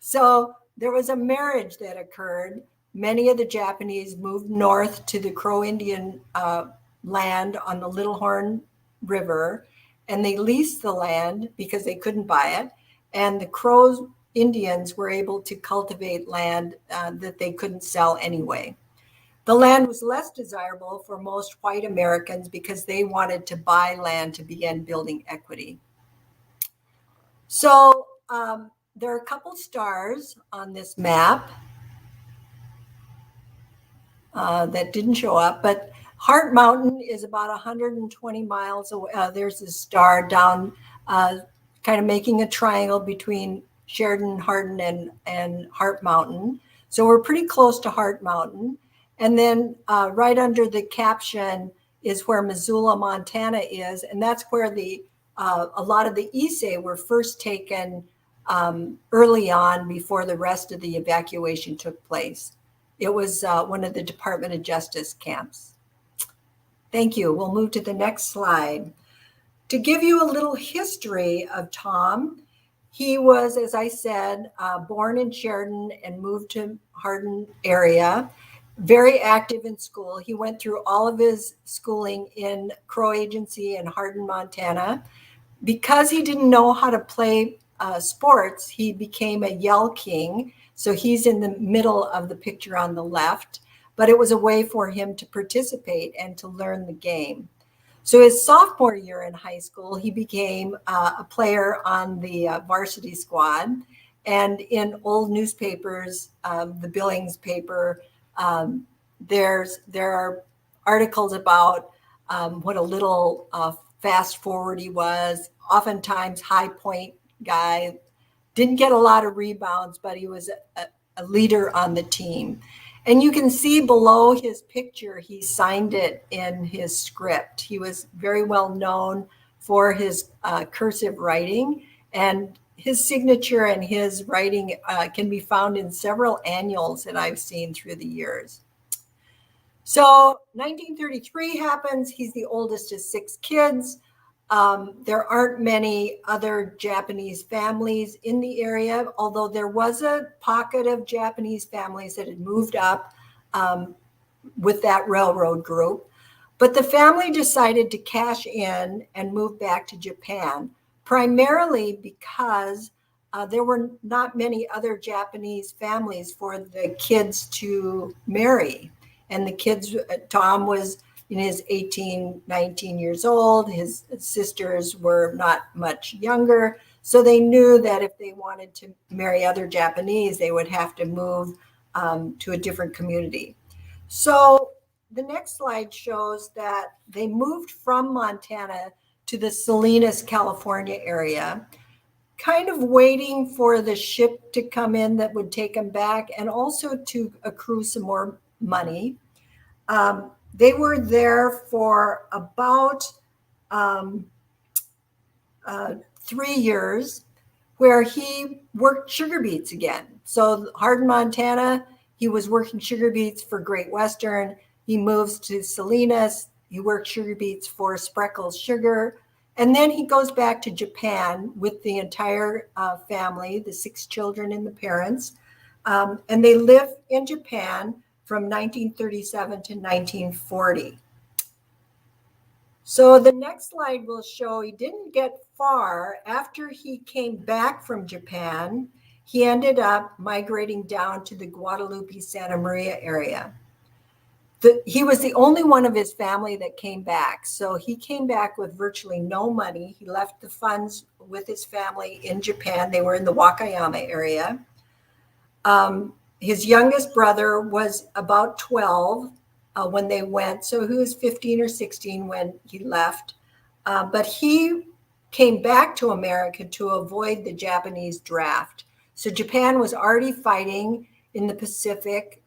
So there was a marriage that occurred. Many of the Japanese moved north to the Crow Indian land on the Little Horn River, and they leased the land because they couldn't buy it. And the Crow Indians were able to cultivate land that they couldn't sell anyway. The land was less desirable for most white Americans because they wanted to buy land to begin building equity. So there are a couple stars on this map that didn't show up, but Heart Mountain is about 120 miles away. There's a star down, kind of making a triangle between Sheridan, Hardin, and Heart Mountain. So we're pretty close to Heart Mountain. And then right under the caption is where Missoula, Montana is. And that's where a lot of the Issei were first taken early on before the rest of the evacuation took place. It was one of the Department of Justice camps. Thank you. We'll move to the next slide. To give you a little history of Tom, he was, as I said, born in Sheridan and moved to Hardin area. Very active in school. He went through all of his schooling in Crow Agency in Hardin, Montana. Because he didn't know how to play sports, he became a yell king. So he's in the middle of the picture on the left, but it was a way for him to participate and to learn the game. So his sophomore year in high school, he became a player on the varsity squad. And in old newspapers, the Billings paper, there are articles about what a little fast forward he was, oftentimes high point guy, didn't get a lot of rebounds, but he was a leader on the team. And you can see below his picture, he signed it in his script. He was very well known for his cursive writing, and his signature and his writing can be found in several annuals that I've seen through the years. So 1933 happens. He's the oldest of 6 kids. There aren't many other Japanese families in the area, although there was a pocket of Japanese families that had moved up with that railroad group. But the family decided to cash in and move back to Japan, primarily because there were not many other Japanese families for the kids to marry. And the kids, Tom was in his 18, 19 years old. His sisters were not much younger. So they knew that if they wanted to marry other Japanese, they would have to move to a different community. So the next slide shows that they moved from Montana to the Salinas, California area, kind of waiting for the ship to come in that would take them back and also to accrue some more money. They were there for about 3 years, where he worked sugar beets again. So Hardin, Montana, he was working sugar beets for Great Western. He moves to Salinas. He worked sugar beets for Spreckles Sugar. And then he goes back to Japan with the entire family, the 6 children and the parents. And they live in Japan from 1937 to 1940. So the next slide will show he didn't get far. After he came back from Japan, he ended up migrating down to the Guadalupe, Santa Maria area. He was the only one of his family that came back. So he came back with virtually no money. He left the funds with his family in Japan. They were in the Wakayama area. His youngest brother was about 12 when they went. So he was 15 or 16 when he left. But he came back to America to avoid the Japanese draft. So Japan was already fighting in the Pacific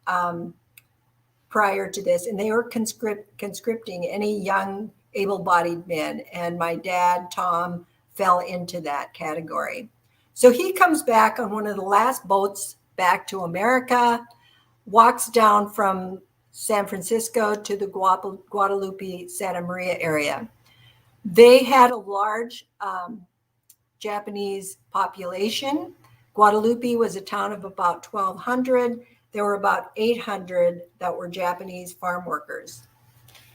prior to this, and they were conscripting any young able-bodied men. And my dad, Tom, fell into that category. So he comes back on one of the last boats back to America, walks down from San Francisco to the Guadalupe, Santa Maria area. They had a large Japanese population. Guadalupe was a town of about 1,200. There were about 800 that were Japanese farm workers.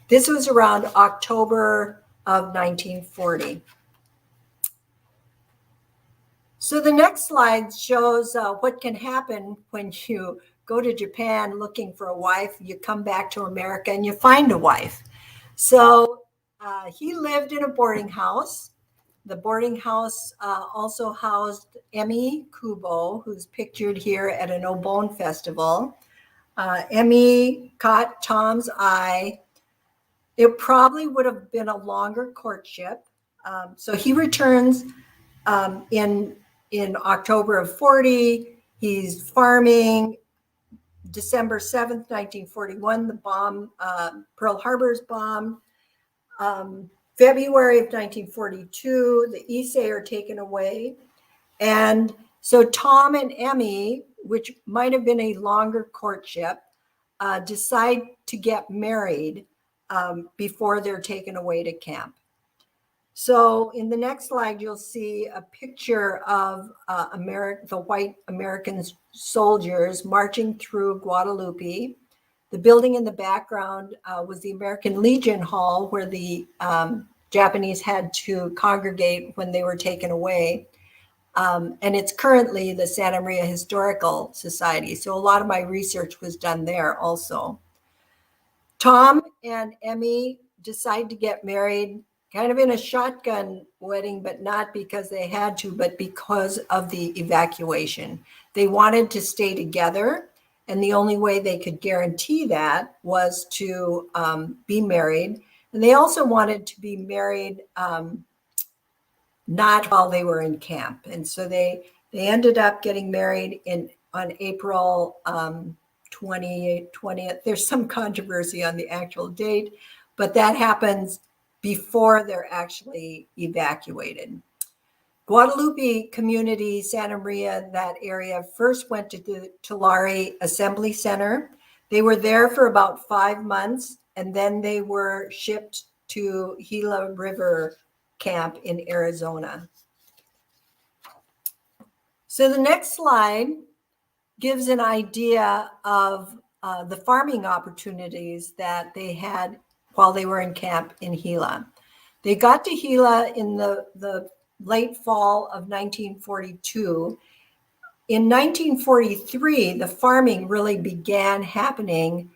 This was around October of 1940. So the next slide shows what can happen when you go to Japan looking for a wife. You come back to America and you find a wife. So he lived in a boarding house. The boarding house also housed Emmy Kubo, who's pictured here at an Obon festival. Emmy caught Tom's eye. It probably would have been a longer courtship. So he returns in October of 40. He's farming. December 7th, 1941, the bomb, Pearl Harbor's bombed. February of 1942, the Issei are taken away. And so Tom and Emmy, which might have been a longer courtship, decide to get married before they're taken away to camp. So in the next slide, you'll see a picture of the white American soldiers marching through Guadalupe. The building in the background was the American Legion Hall, where the Japanese had to congregate when they were taken away. And it's currently the Santa Maria Historical Society. So a lot of my research was done there also. Tom and Emmy decide to get married kind of in a shotgun wedding, but not because they had to, but because of the evacuation. They wanted to stay together, and the only way they could guarantee that was to be married. And they also wanted to be married not while they were in camp. And so they ended up getting married on April 20th. There's some controversy on the actual date, but that happens before they're actually evacuated. Guadalupe community, Santa Maria, that area, first went to the Tulare Assembly Center. They were there for about 5 months, and then they were shipped to Gila River Camp in Arizona. So the next slide gives an idea of the farming opportunities that they had while they were in camp in Gila. They got to Gila in the late fall of 1942. In 1943, the farming really began happening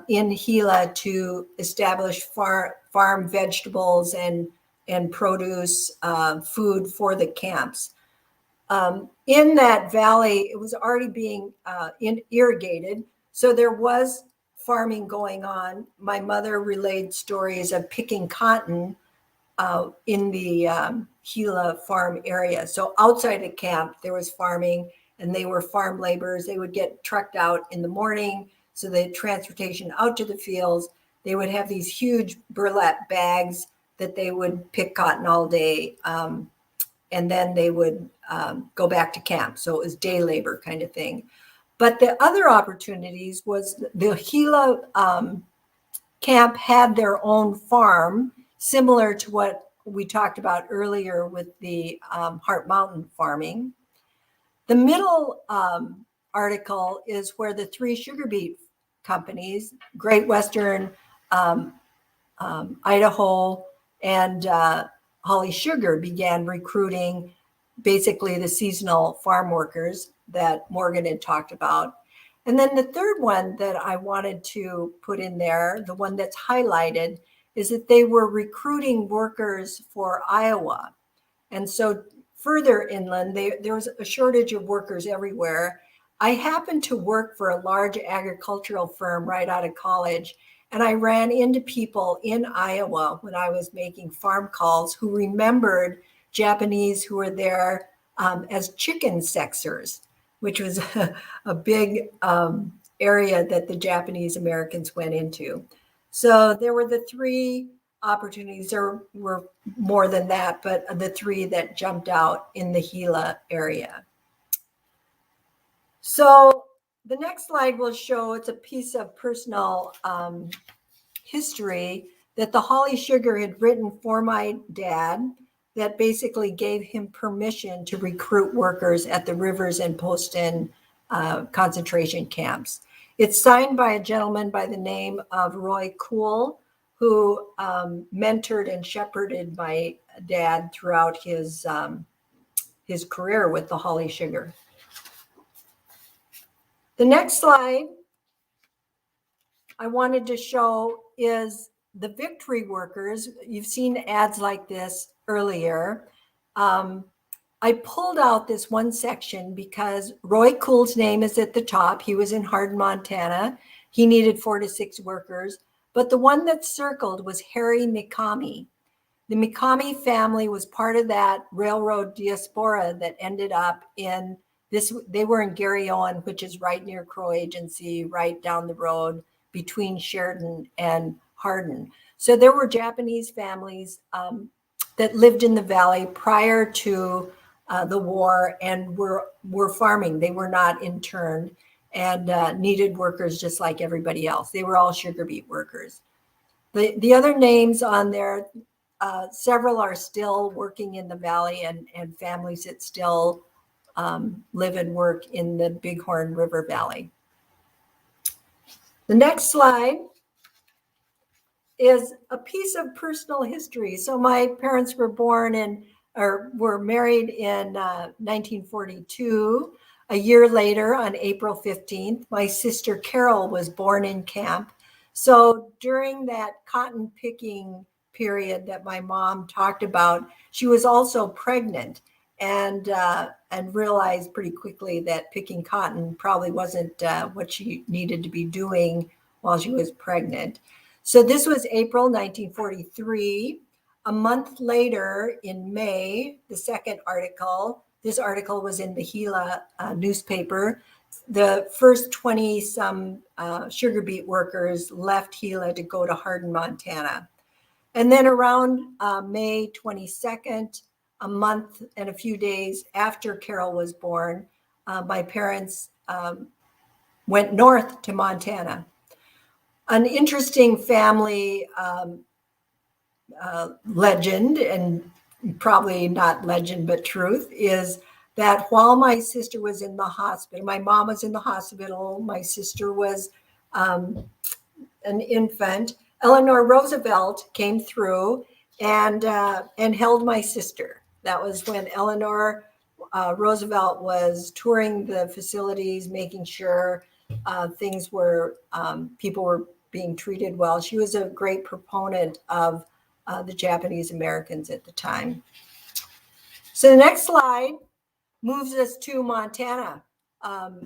in Gila to establish farm vegetables and produce food for the camps. In that valley, it was already being irrigated, so there was farming going on. My mother relayed stories of picking cotton in the Gila farm area. So outside the camp, there was farming, and they were farm laborers. They would get trucked out in the morning, so the transportation out to the fields. They would have these huge burlap bags that they would pick cotton all day, and then they would go back to camp. So it was day labor kind of thing. But the other opportunities was the Gila camp had their own farm, similar to what we talked about earlier with the Heart Mountain farming. The middle article is where the three sugar beet companies, Great Western, Idaho, and Holly Sugar, began recruiting basically the seasonal farm workers that Morgen had talked about. And then the third one that I wanted to put in there, the one that's highlighted, is that they were recruiting workers for Iowa. And so further inland, there was a shortage of workers everywhere. I happened to work for a large agricultural firm right out of college, and I ran into people in Iowa when I was making farm calls who remembered Japanese who were there as chicken sexers, which was a big area that the Japanese Americans went into. So there were the three opportunities. There were more than that, but the three that jumped out in the Gila area. So the next slide will show, it's a piece of personal history that the Holly Sugar had written for my dad that basically gave him permission to recruit workers at the Rivers and Poston concentration camps. It's signed by a gentleman by the name of Roy Kuhl, who mentored and shepherded my dad throughout his career with the Holly Sugar. The next slide I wanted to show is the victory workers. You've seen ads like this earlier. I pulled out this one section because Roy Kuhl's name is at the top. He was in Hardin, Montana. He needed 4 to 6 workers. But the one that's circled was Harry Mikami. The Mikami family was part of that railroad diaspora that ended up in this. They were in Garryowen, which is right near Crow Agency, right down the road between Sheridan and Hardin. So there were Japanese families that lived in the valley prior to the war and were farming. They were not interned and needed workers just like everybody else. They were all sugar beet workers. The other names on there, several are still working in the valley and families that still live and work in the Bighorn River Valley. The next slide is a piece of personal history. So my parents were were married in 1942. A year later, on April 15th, my sister Carol was born in camp. So during that cotton picking period that my mom talked about, she was also pregnant and realized pretty quickly that picking cotton probably wasn't what she needed to be doing while she was pregnant. So this was April 1943. A month later, in May, the second article, this article was in the Gila newspaper. The first 20-some sugar beet workers left Gila to go to Hardin, Montana. And then around May 22nd, a month and a few days after Carol was born, my parents went north to Montana. An interesting family legend, and probably not legend but truth, is that while my sister was in the hospital, my mom was in the hospital, my sister was an infant, Eleanor Roosevelt came through and held my sister. That was when Eleanor Roosevelt was touring the facilities, making sure things were, people were being treated well. She was a great proponent of the Japanese Americans at the time. So the next slide moves us to Montana.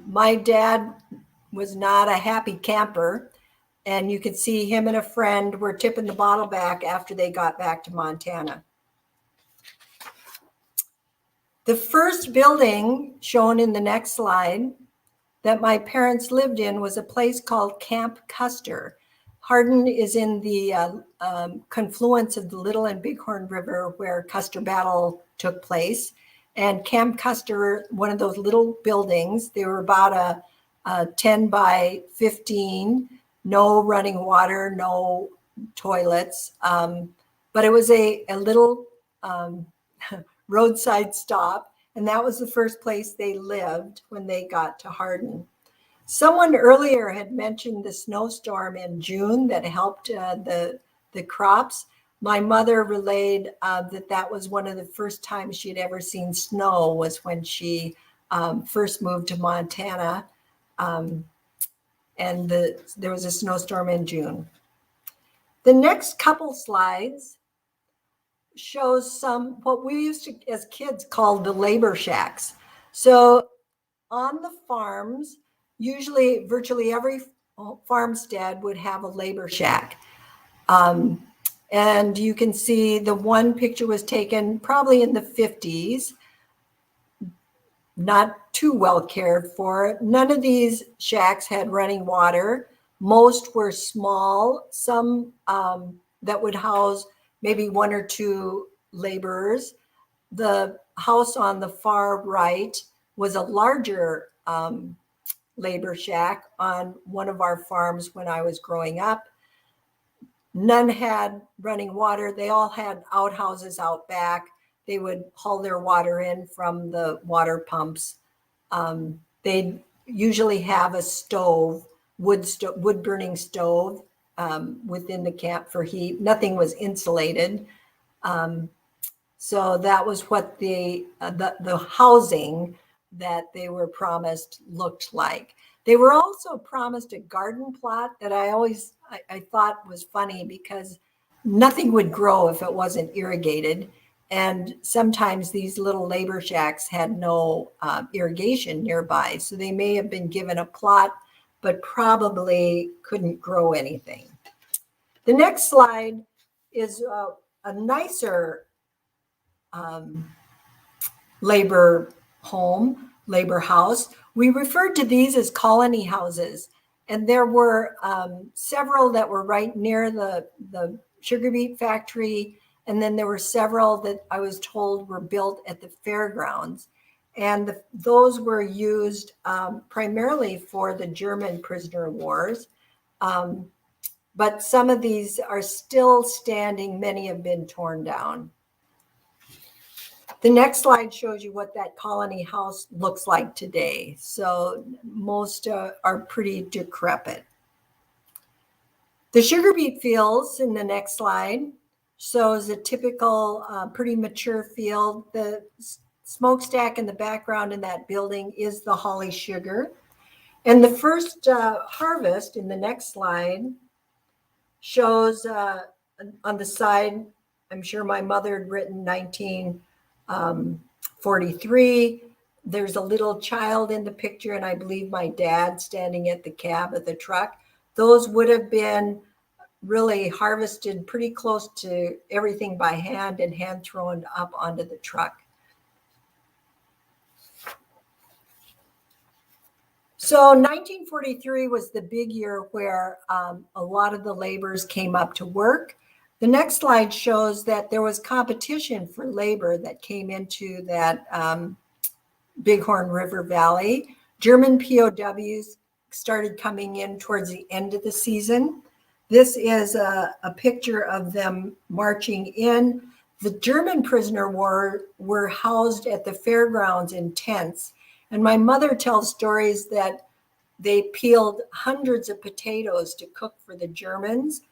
My dad was not a happy camper, and you could see him and a friend were tipping the bottle back after they got back to Montana. The first building shown in the next slide that my parents lived in was a place called Camp Custer. Hardin is in the confluence of the Little and Bighorn River where Custer Battle took place. And Camp Custer, one of those little buildings, they were about a 10 by 15, no running water, no toilets. but it was a little roadside stop. And that was the first place they lived when they got to Hardin. Someone earlier had mentioned the snowstorm in June that helped the crops. My mother relayed that was one of the first times she'd ever seen snow, was when she first moved to Montana. And there was a snowstorm in June. The next couple slides shows some what we used to as kids call the labor shacks. So on the farms, usually virtually every farmstead would have a labor shack. And you can see the one picture was taken probably in the 50s, not too well cared for. None of these shacks had running water. Most were small, some that would house maybe one or two laborers. The house on the far right was a larger labor shack on one of our farms when I was growing up. None had running water. They all had outhouses out back. They would haul their water in from the water pumps. They'd usually have a stove, wood burning stove within the camp for heat. Nothing was insulated. So that was what the housing that they were promised looked like. They were also promised a garden plot that I thought was funny, because nothing would grow if it wasn't irrigated. And sometimes these little labor shacks had no irrigation nearby. So they may have been given a plot, but probably couldn't grow anything. The next slide is a nicer labor home, labor house. We referred to these as colony houses. And there were several that were right near the sugar beet factory. And then there were several that I was told were built at the fairgrounds. And those were used primarily for the German prisoner of wars. But some of these are still standing. Many have been torn down. The next slide shows you what that colony house looks like today. So most are pretty decrepit. The sugar beet fields in the next slide shows a typical pretty mature field. The smokestack in the background in that building is the holly sugar. And the first harvest in the next slide shows on the side, I'm sure my mother had written 1943. There's a little child in the picture, and I believe my dad standing at the cab of the truck. Those would have been really harvested pretty close to everything by hand and hand thrown up onto the truck. So 1943 was the big year where a lot of the laborers came up to work. The next slide shows that there was competition for labor that came into that Bighorn River Valley. German POWs started coming in towards the end of the season. This is a picture of them marching in. The German prisoner were housed at the fairgrounds in tents. And my mother tells stories that they peeled hundreds of potatoes to cook for the Germans.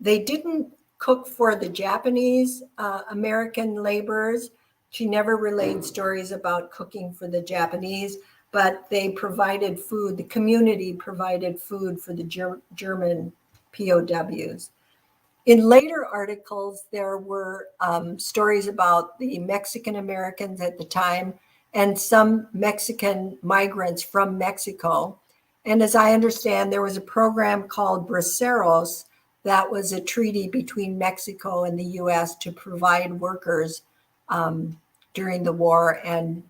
They didn't cook for the Japanese American laborers. She never relayed stories about cooking for the Japanese, but they provided food. The community provided food for the German POWs. In later articles, there were stories about the Mexican Americans at the time and some Mexican migrants from Mexico. And as I understand, there was a program called Braceros that was a treaty between Mexico and the US to provide workers during the war and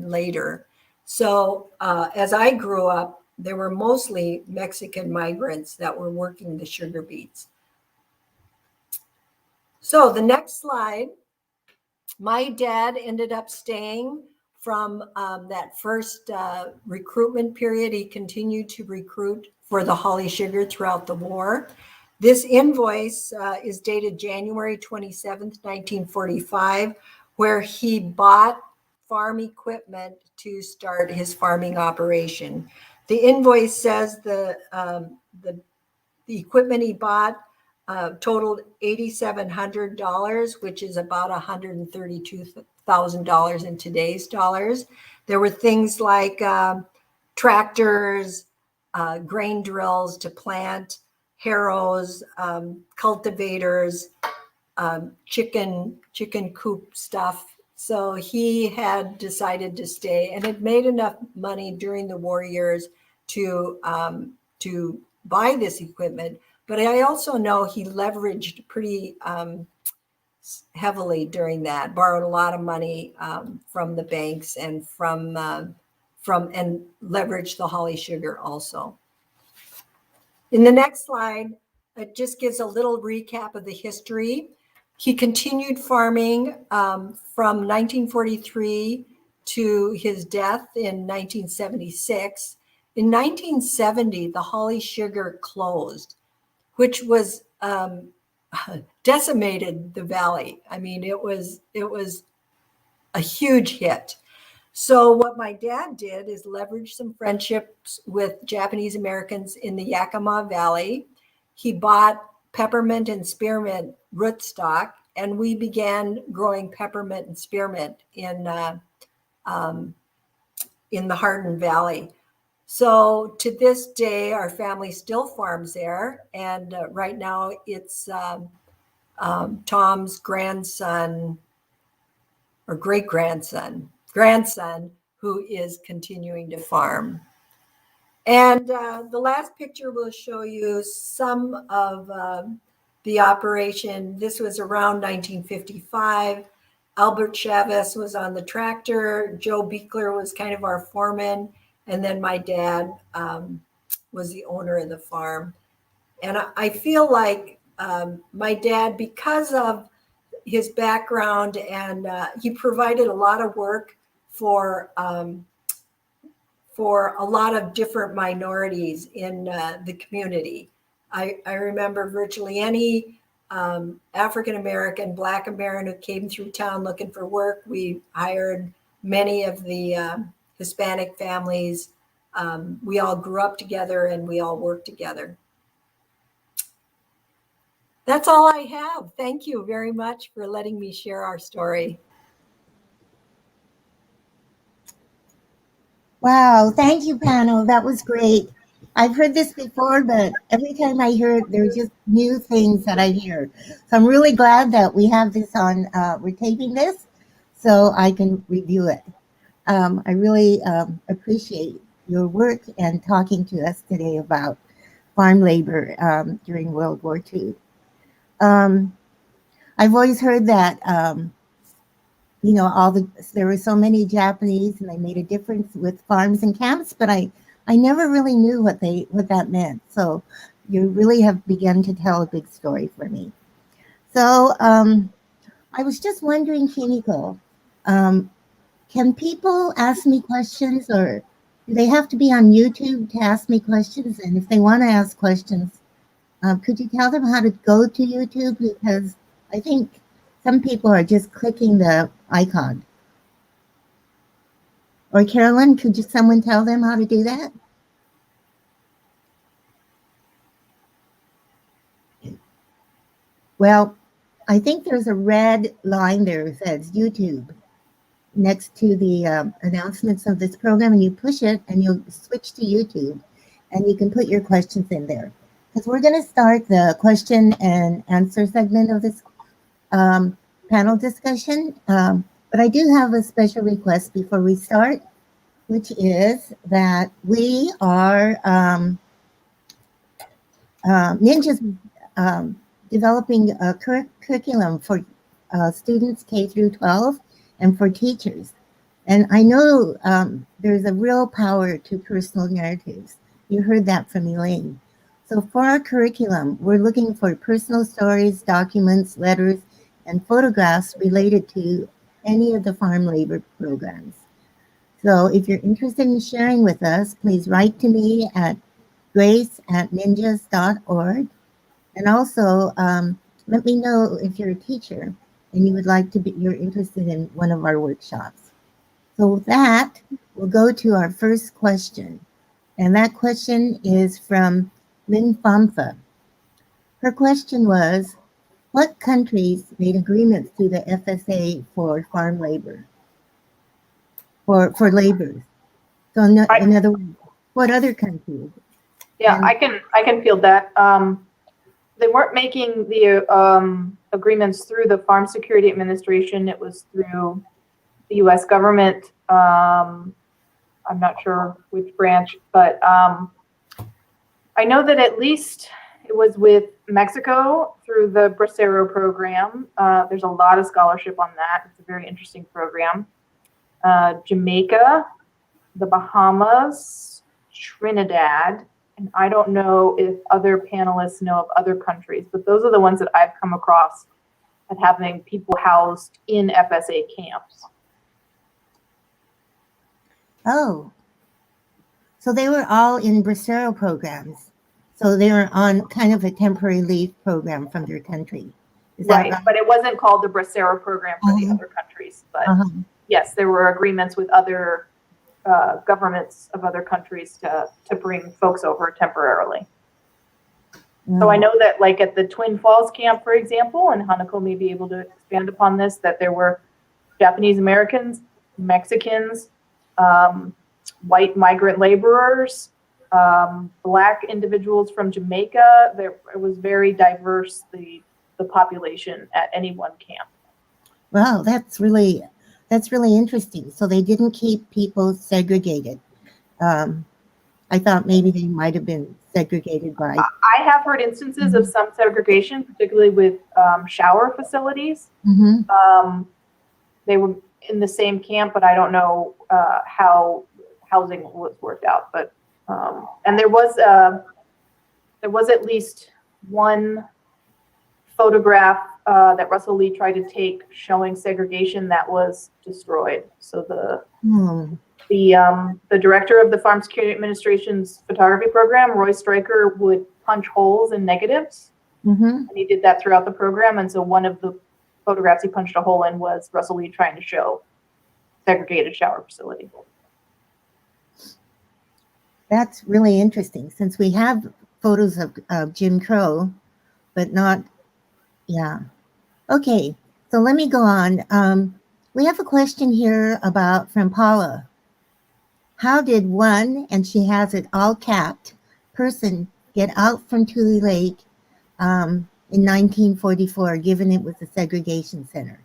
later. So as I grew up, there were mostly Mexican migrants that were working the sugar beets. So the next slide, my dad ended up staying from that first recruitment period. He continued to recruit for the holly sugar throughout the war. This invoice is dated January 27th, 1945, where he bought farm equipment to start his farming operation. The invoice says the equipment he bought totaled $8,700, which is about $132,000 in today's dollars. There were things like tractors, grain drills to plant, harrows, cultivators, chicken coop stuff. So he had decided to stay and had made enough money during the war years to buy this equipment. But I also know he leveraged pretty heavily during that, borrowed a lot of money from the banks and and leveraged the holly sugar also. In the next slide, it just gives a little recap of the history. He continued farming from 1943 to his death in 1976. In 1970, the holly sugar closed, which was decimated the valley. I mean, it was a huge hit. So what my dad did is leverage some friendships with Japanese Americans in the Yakima Valley. He bought peppermint and spearmint rootstock, and we began growing peppermint and spearmint in the Hardin Valley. So to this day, our family still farms there, and right now it's Tom's grandson or grandson who is continuing to farm. And the last picture will show you some of the operation. This was around 1955. Albert Chavez was on the tractor. Joe Beekler was kind of our foreman. And then my dad was the owner of the farm. And I feel like my dad, because of his background, and he provided a lot of work for a lot of different minorities in the community. I remember virtually any African-American, Black American who came through town looking for work. We hired many of the Hispanic families. We all grew up together and we all worked together. That's all I have. Thank you very much for letting me share our story. Wow, thank you, panel. That was great. I've heard this before, but every time I hear it, there's just new things that I hear. So I'm really glad that we have this on, we're taping this so I can review it. I really appreciate your work and talking to us today about farm labor during World War II. I've always heard that, you know, there were so many Japanese and they made a difference with farms and camps, but I never really knew what that meant. So you really have begun to tell a big story for me. So I was just wondering, Hanako, can people ask me questions, or do they have to be on YouTube to ask me questions? And if they want to ask questions, could you tell them how to go to YouTube? Because I think some people are just clicking the icon. Or Carolyn, could someone tell them how to do that? Well, I think there's a red line there that says YouTube next to the announcements of this program, and you push it and you'll switch to YouTube and you can put your questions in there. Because we're going to start the question and answer segment of this panel discussion. But I do have a special request before we start, which is that we are Ninja's developing a curriculum for students K through 12 and for teachers. And I know there's a real power to personal narratives. You heard that from Elaine. So for our curriculum, we're looking for personal stories, documents, letters, and photographs related to any of the farm labor programs. So if you're interested in sharing with us, please write to me at grace@ninjas.org, And also, let me know if you're a teacher and you would like to be, you're interested in one of our workshops. So with that, we'll go to our first question. And that question is from Lynn Famfa. Her question was, what countries made agreements to the FSA for farm labor, for laborers? So in other words, what other countries? Yeah, And- I can field that. They weren't making the agreements through the Farm Security Administration. It was through the U.S. government. I'm not sure which branch, but I know that at least it was with Mexico through the Bracero program. There's a lot of scholarship on that. It's a very interesting program. Jamaica, the Bahamas, Trinidad, and I don't know if other panelists know of other countries, but those are the ones that I've come across at having people housed in FSA camps. Oh, so they were all in Bracero programs. So they were on kind of a temporary leave program from their country. Is that Right, but it wasn't called the Bracero program for the other countries. But yes, there were agreements with other governments of other countries to bring folks over temporarily. So I know that, like at the Twin Falls camp, for example, and Hanako may be able to expand upon this, that there were Japanese Americans, Mexicans, white migrant laborers, Black individuals from Jamaica. It was very diverse, the population at any one camp. Wow, that's really interesting. So they didn't keep people segregated. I thought maybe they might have been segregated by. I have heard instances of some segregation, particularly with shower facilities. They were in the same camp, but I don't know how housing was worked out. But and there was at least one photograph that Russell Lee tried to take showing segregation that was destroyed. So the director of the Farm Security Administration's photography program, Roy Stryker, would punch holes in negatives. And he did that throughout the program. And so one of the photographs he punched a hole in was Russell Lee trying to show segregated shower facility. That's really interesting, since we have photos of Jim Crow, but not, yeah. Okay, so let me go on. We have a question here from Paula. How did one, and she has it all capped, person get out from Tule Lake in 1944, given it was a segregation center?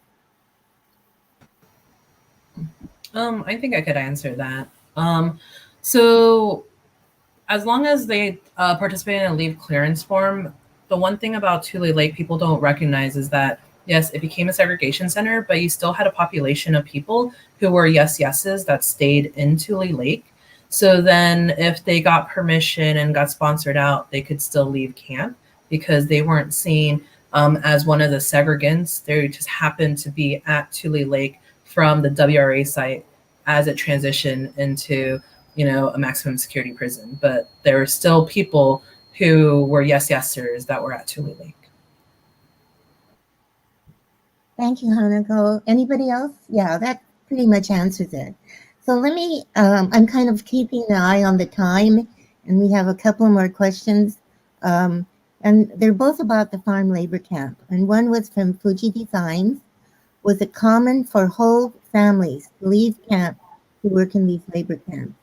I think I could answer that. So as long as they participate in a leave clearance form, the one thing about Tule Lake people don't recognize is that, yes, it became a segregation center, but you still had a population of people who were yeses that stayed in Tule Lake. So then if they got permission and got sponsored out, they could still leave camp because they weren't seen as one of the segregants. They just happened to be at Tule Lake from the WRA site as it transitioned into, a maximum security prison. But there were still people who were yesers that were at Tule Lake. Thank you, Hanako. Anybody else? Yeah, that pretty much answers it. So let me, I'm kind of keeping an eye on the time, and we have a couple more questions. And they're both about the farm labor camp. And one was from Fuji Designs. Was it common for whole families to leave camp to work in these labor camps?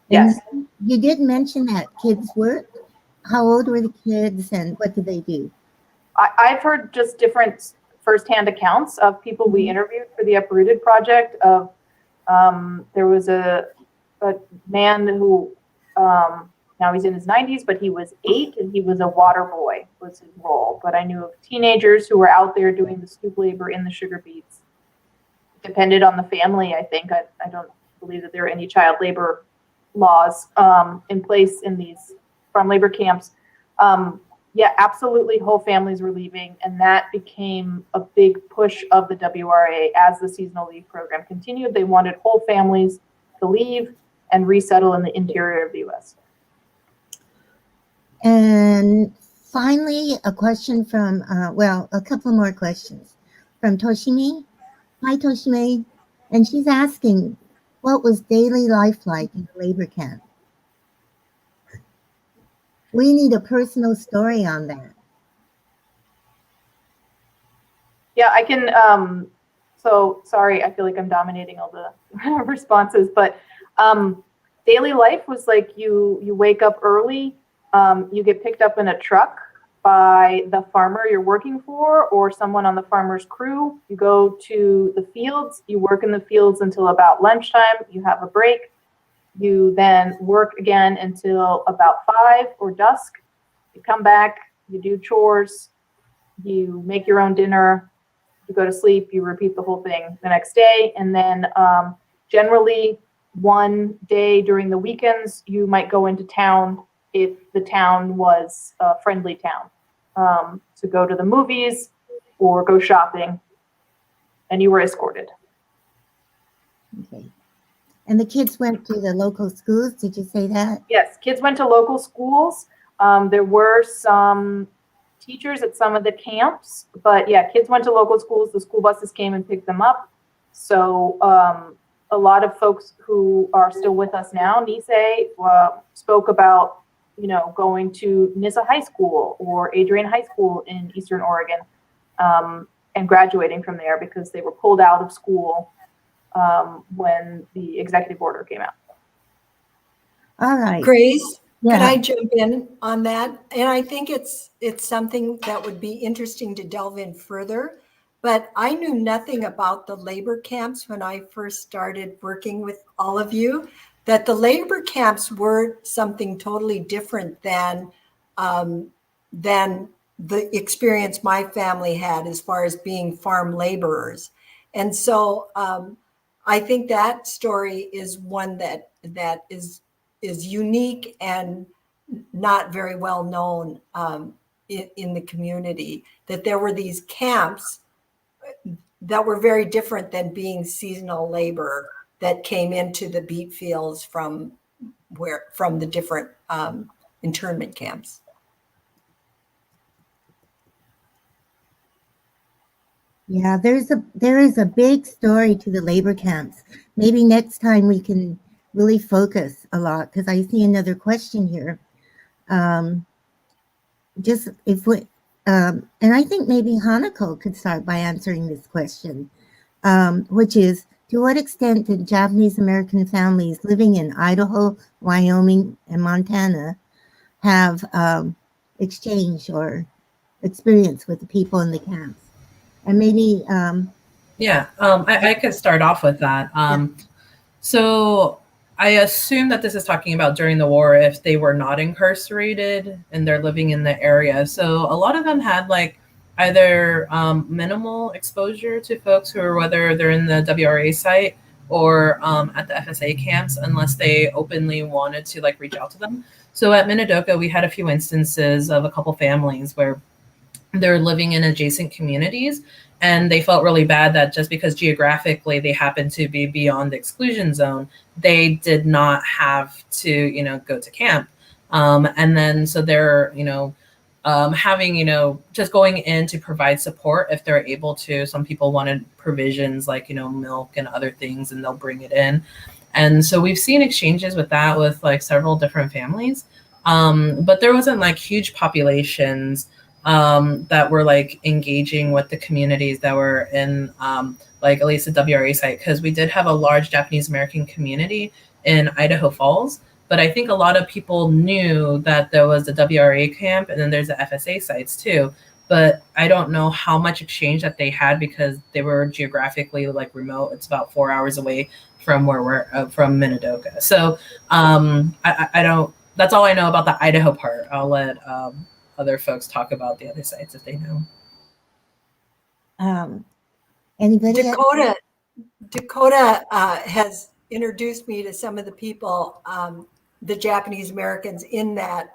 Yes. And you did mention that kids worked. How old were the kids and what did they do? I've heard just different firsthand accounts of people we interviewed for the Uprooted project. Of there was a man who now he's in his 90s, but he was 8 and he was a water boy was his role. But I knew of teenagers who were out there doing the stoop labor in the sugar beets. It depended on the family, I think. I don't believe that there are any child labor laws in place in these farm labor camps. Yeah, absolutely. Whole families were leaving, and that became a big push of the WRA as the seasonal leave program continued. They wanted whole families to leave and resettle in the interior of the U.S. And finally, a question from, a couple more questions from Toshimi. Hi, Toshimi. And she's asking, what was daily life like in the labor camp? We need a personal story on that. Yeah, I can, so sorry, I feel like I'm dominating all the responses, but daily life was like you wake up early, you get picked up in a truck by the farmer you're working for or someone on the farmer's crew. You go to the fields, you work in the fields until about lunchtime, you have a break. You then work again until about 5 or dusk. You come back, you do chores, you make your own dinner, you go to sleep, you repeat the whole thing the next day. And then generally one day during the weekends, you might go into town if the town was a friendly town, to go to the movies or go shopping, and you were escorted. Okay. And the kids went to the local schools. Did you say that? Yes, kids went to local schools. There were some teachers at some of the camps, but yeah, kids went to local schools. The school buses came and picked them up. So a lot of folks who are still with us now, Nisei, spoke about, going to Nissa High School or Adrian High School in Eastern Oregon, and graduating from there because they were pulled out of school when the executive order came out. All right. Grace, Yeah. can I jump in on that? And I think it's something that would be interesting to delve in further. But I knew nothing about the labor camps when I first started working with all of you, that the labor camps were something totally different than the experience my family had as far as being farm laborers. And so I think that story is one that is unique and not very well known in the community, that there were these camps that were very different than being seasonal labor that came into the beet fields from the different internment camps. Yeah, there is a big story to the labor camps. Maybe next time we can really focus a lot, because I see another question here. Just if we, and I think maybe Hanako could start by answering this question, which is, to what extent did Japanese American families living in Idaho, Wyoming, and Montana have exchange or experience with the people in the camps? And maybe I could start off with that. So I assume that this is talking about during the war if they were not incarcerated and they're living in the area. So a lot of them had like either minimal exposure to folks who are, whether they're in the WRA site or at the FSA camps, unless they openly wanted to like reach out to them. So at Minidoka, we had a few instances of a couple families where they're living in adjacent communities and they felt really bad that just because geographically they happened to be beyond the exclusion zone, they did not have to, go to camp. And then so they're, having, just going in to provide support if they're able to. Some people wanted provisions like, milk and other things, and they'll bring it in. And so we've seen exchanges with that with like several different families. But there wasn't like huge populations that were like engaging with the communities that were in like at least the WRA site, because we did have a large Japanese American community in Idaho Falls. But I think a lot of people knew that there was the WRA camp and then there's the FSA sites too. But I don't know how much exchange that they had because they were geographically like remote. It's about 4 hours away from where we're from Minidoka. So I don't, that's all I know about the Idaho part. I'll let other folks talk about the other sites if they know. Anybody? Dakota has introduced me to some of the people, the Japanese Americans in that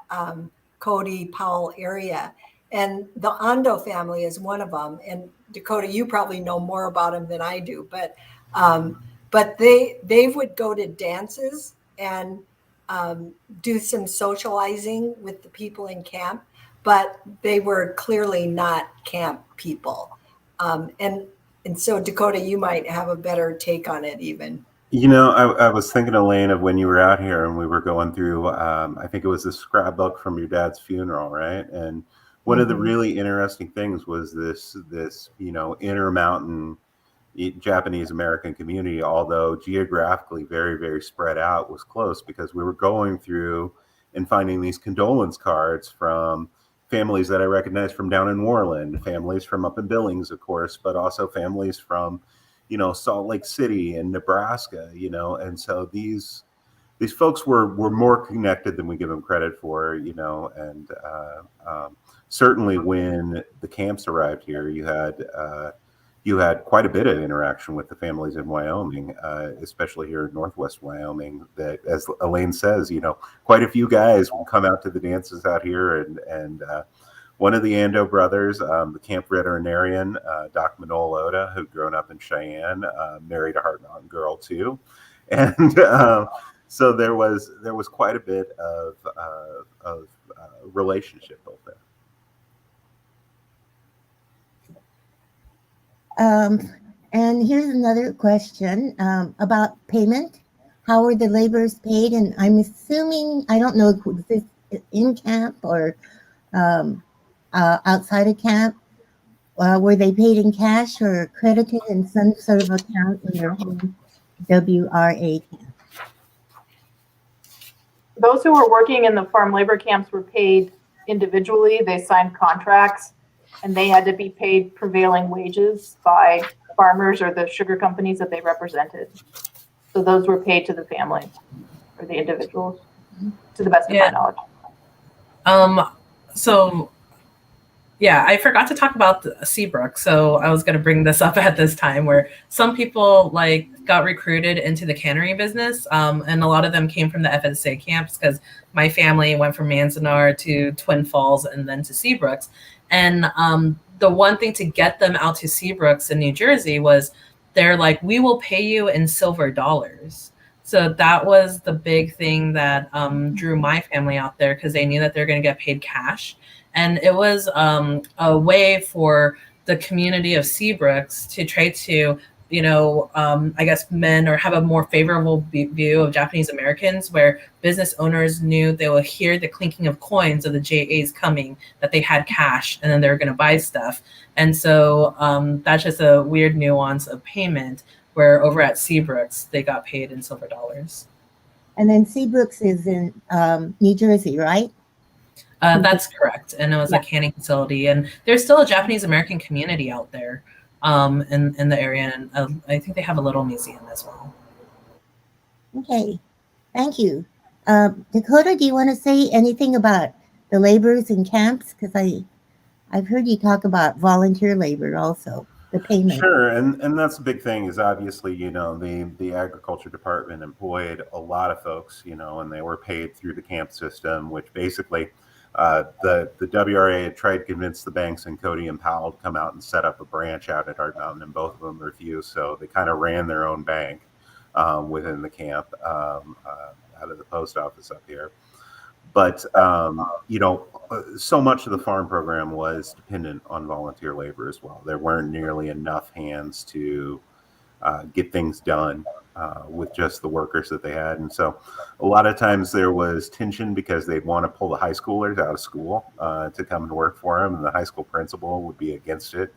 Cody Powell area. And the Ando family is one of them. And Dakota, you probably know more about them than I do, but they would go to dances and do some socializing with the people in camp. but they were clearly not camp people. And so Dakota, you might have a better take on it even. You know, I was thinking, Elaine, of when you were out here and we were going through, I think it was the scrapbook from your dad's funeral, right? And one of the really interesting things was this, you know, intermountain Japanese American community, although geographically very, very spread out, was close because we were going through and finding these condolence cards from families that I recognized from down in Moreland, families from up in Billings, of course, but also families from, you know, Salt Lake City and Nebraska, you know, and so these folks were more connected than we give them credit for, you know, and certainly when the camps arrived here, you had quite a bit of interaction with the families in Wyoming, especially here in Northwest Wyoming. That, as Elaine says, you know, quite a few guys will come out to the dances out here, and one of the Ando brothers, the camp veterinarian, Doc Manol Oda, who'd grown up in Cheyenne, married a Heart Mountain girl too, and so there was quite a bit of relationship built there. And here's another question about payment. How were the laborers paid? And I'm assuming, I don't know, was this in camp or outside of camp? Were they paid in cash or credited in some sort of account in their home WRA camp? Those who were working in the farm labor camps were paid individually. They signed contracts and they had to be paid prevailing wages by farmers or the sugar companies that they represented. So those were paid to the family or the individuals, to the best of my knowledge. So yeah, I forgot to talk about Seabrook. So I was going to bring this up at this time, where some people like got recruited into the cannery business. And a lot of them came from the FSA camps, because my family went from Manzanar to Twin Falls and then to Seabrooks. And the one thing to get them out to Seabrooks in New Jersey was they're like, we will pay you in silver dollars. So that was the big thing that drew my family out there, because they knew that they're going to get paid cash. And it was a way for the community of Seabrooks to try to, you know, I guess mend or have a more favorable view of Japanese Americans, where business owners knew they would hear the clinking of coins of the JAs coming, that they had cash, and then they were going to buy stuff. And so that's just a weird nuance of payment, where over at Seabrooks, they got paid in silver dollars. And then Seabrooks is in New Jersey, right? That's correct. And it was a canning facility. And there's still a Japanese American community out there in the area. And I think they have a little museum as well. Okay, thank you. Dakota, do you want to say anything about the laborers in camps? Because I've heard you talk about volunteer labor also, the payment. Sure, and that's a big thing, is obviously, you know, the agriculture department employed a lot of folks, you know, and they were paid through the camp system, which basically the WRA had tried to convince the banks and Cody and Powell to come out and set up a branch out at Art Mountain, and both of them refused. So they kind of ran their own bank within the camp out of the post office up here. But, you know, so much of the farm program was dependent on volunteer labor as well. There weren't nearly enough hands to get things done with just the workers that they had. And so a lot of times there was tension, because they'd want to pull the high schoolers out of school to come and work for them. And the high school principal would be against it.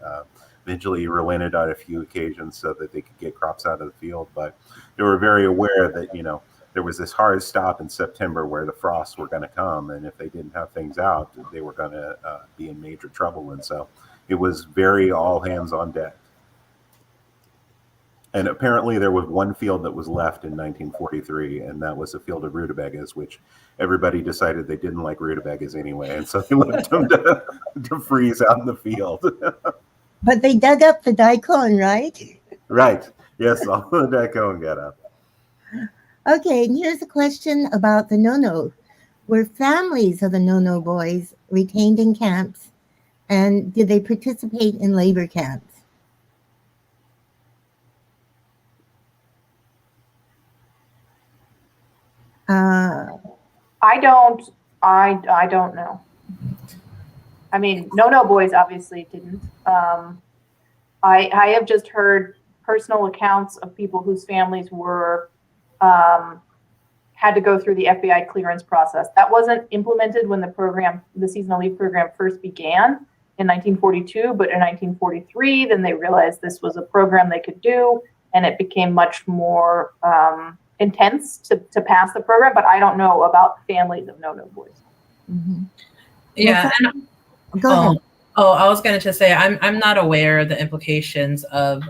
Eventually relented on a few occasions so that they could get crops out of the field. But they were very aware that, you know, there was this hard stop in September where the frosts were going to come. And if they didn't have things out, they were going to be in major trouble. And so it was very all hands on deck. And apparently there was one field that was left in 1943, and that was a field of rutabagas, which everybody decided they didn't like rutabagas anyway. And so they left them to freeze out in the field. But they dug up the daikon, right? Right. Yes, all the daikon got up. Okay, and here's a question about the no-no. Were families of the no-no boys retained in camps, and did they participate in labor camps? I don't know. I mean, no boys obviously didn't. I have just heard personal accounts of people whose families were had to go through the FBI clearance process. That wasn't implemented when the seasonal leave program first began in 1942, but in 1943, then they realized this was a program they could do, and it became much more intense to pass the program. But I don't know about families of no boys. Mhm. Yeah. Go ahead. I was going to just say I'm not aware of the implications of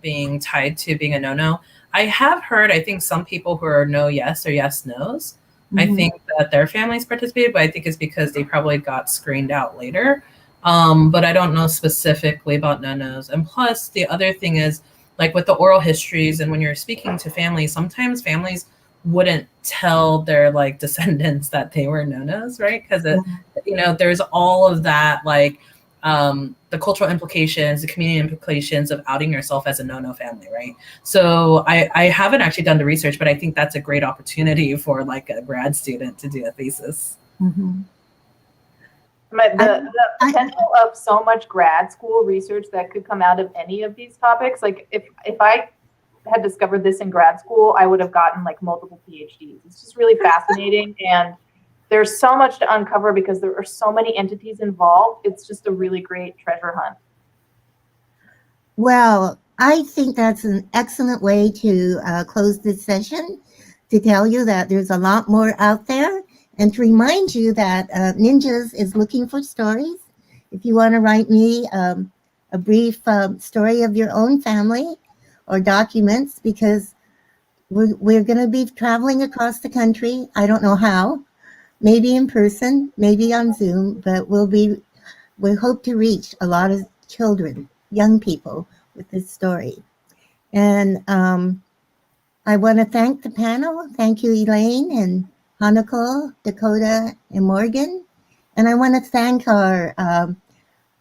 being tied to being a no. I have heard, I think some people who are no yes or yes nos, I Mhm. think that their families participated, but I think it's because they probably got screened out later. But I don't know specifically about no-nos. And plus, the other thing is, like with the oral histories and when you're speaking to families, sometimes families wouldn't tell their like descendants that they were no-nos, right? Because there's all of that, like the cultural implications, the community implications of outing yourself as a no family, right? So I haven't actually done the research, but I think that's a great opportunity for like a grad student to do a thesis. Mhm. The potential of so much grad school research that could come out of any of these topics. Like if I had discovered this in grad school, I would have gotten like multiple PhDs. It's just really fascinating, and there's so much to uncover because there are so many entities involved. It's just a really great treasure hunt. Well, I think that's an excellent way to close this session, to tell you that there's a lot more out there, and to remind you that Ninjas is looking for stories. If you want to write me a brief story of your own family or documents, because we're going to be traveling across the country. I don't know how, maybe in person, maybe on Zoom, but we hope to reach a lot of children, young people with this story. And I want to thank the panel. Thank you, Elaine and Hanako, Dakota, and Morgen. And I want to thank our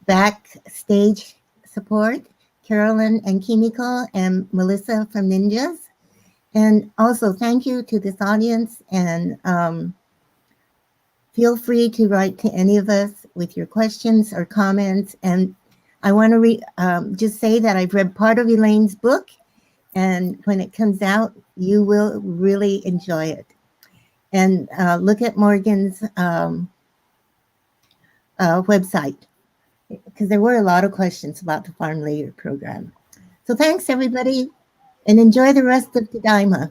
backstage support, Carolyn and Kimiko and Melissa from Ninjas. And also thank you to this audience, and feel free to write to any of us with your questions or comments. And I want to just say that I've read part of Elaine's book, and when it comes out, you will really enjoy it. And look at Morgen's website, because there were a lot of questions about the Farm Labor Program. So thanks, everybody, and enjoy the rest of Tadaima.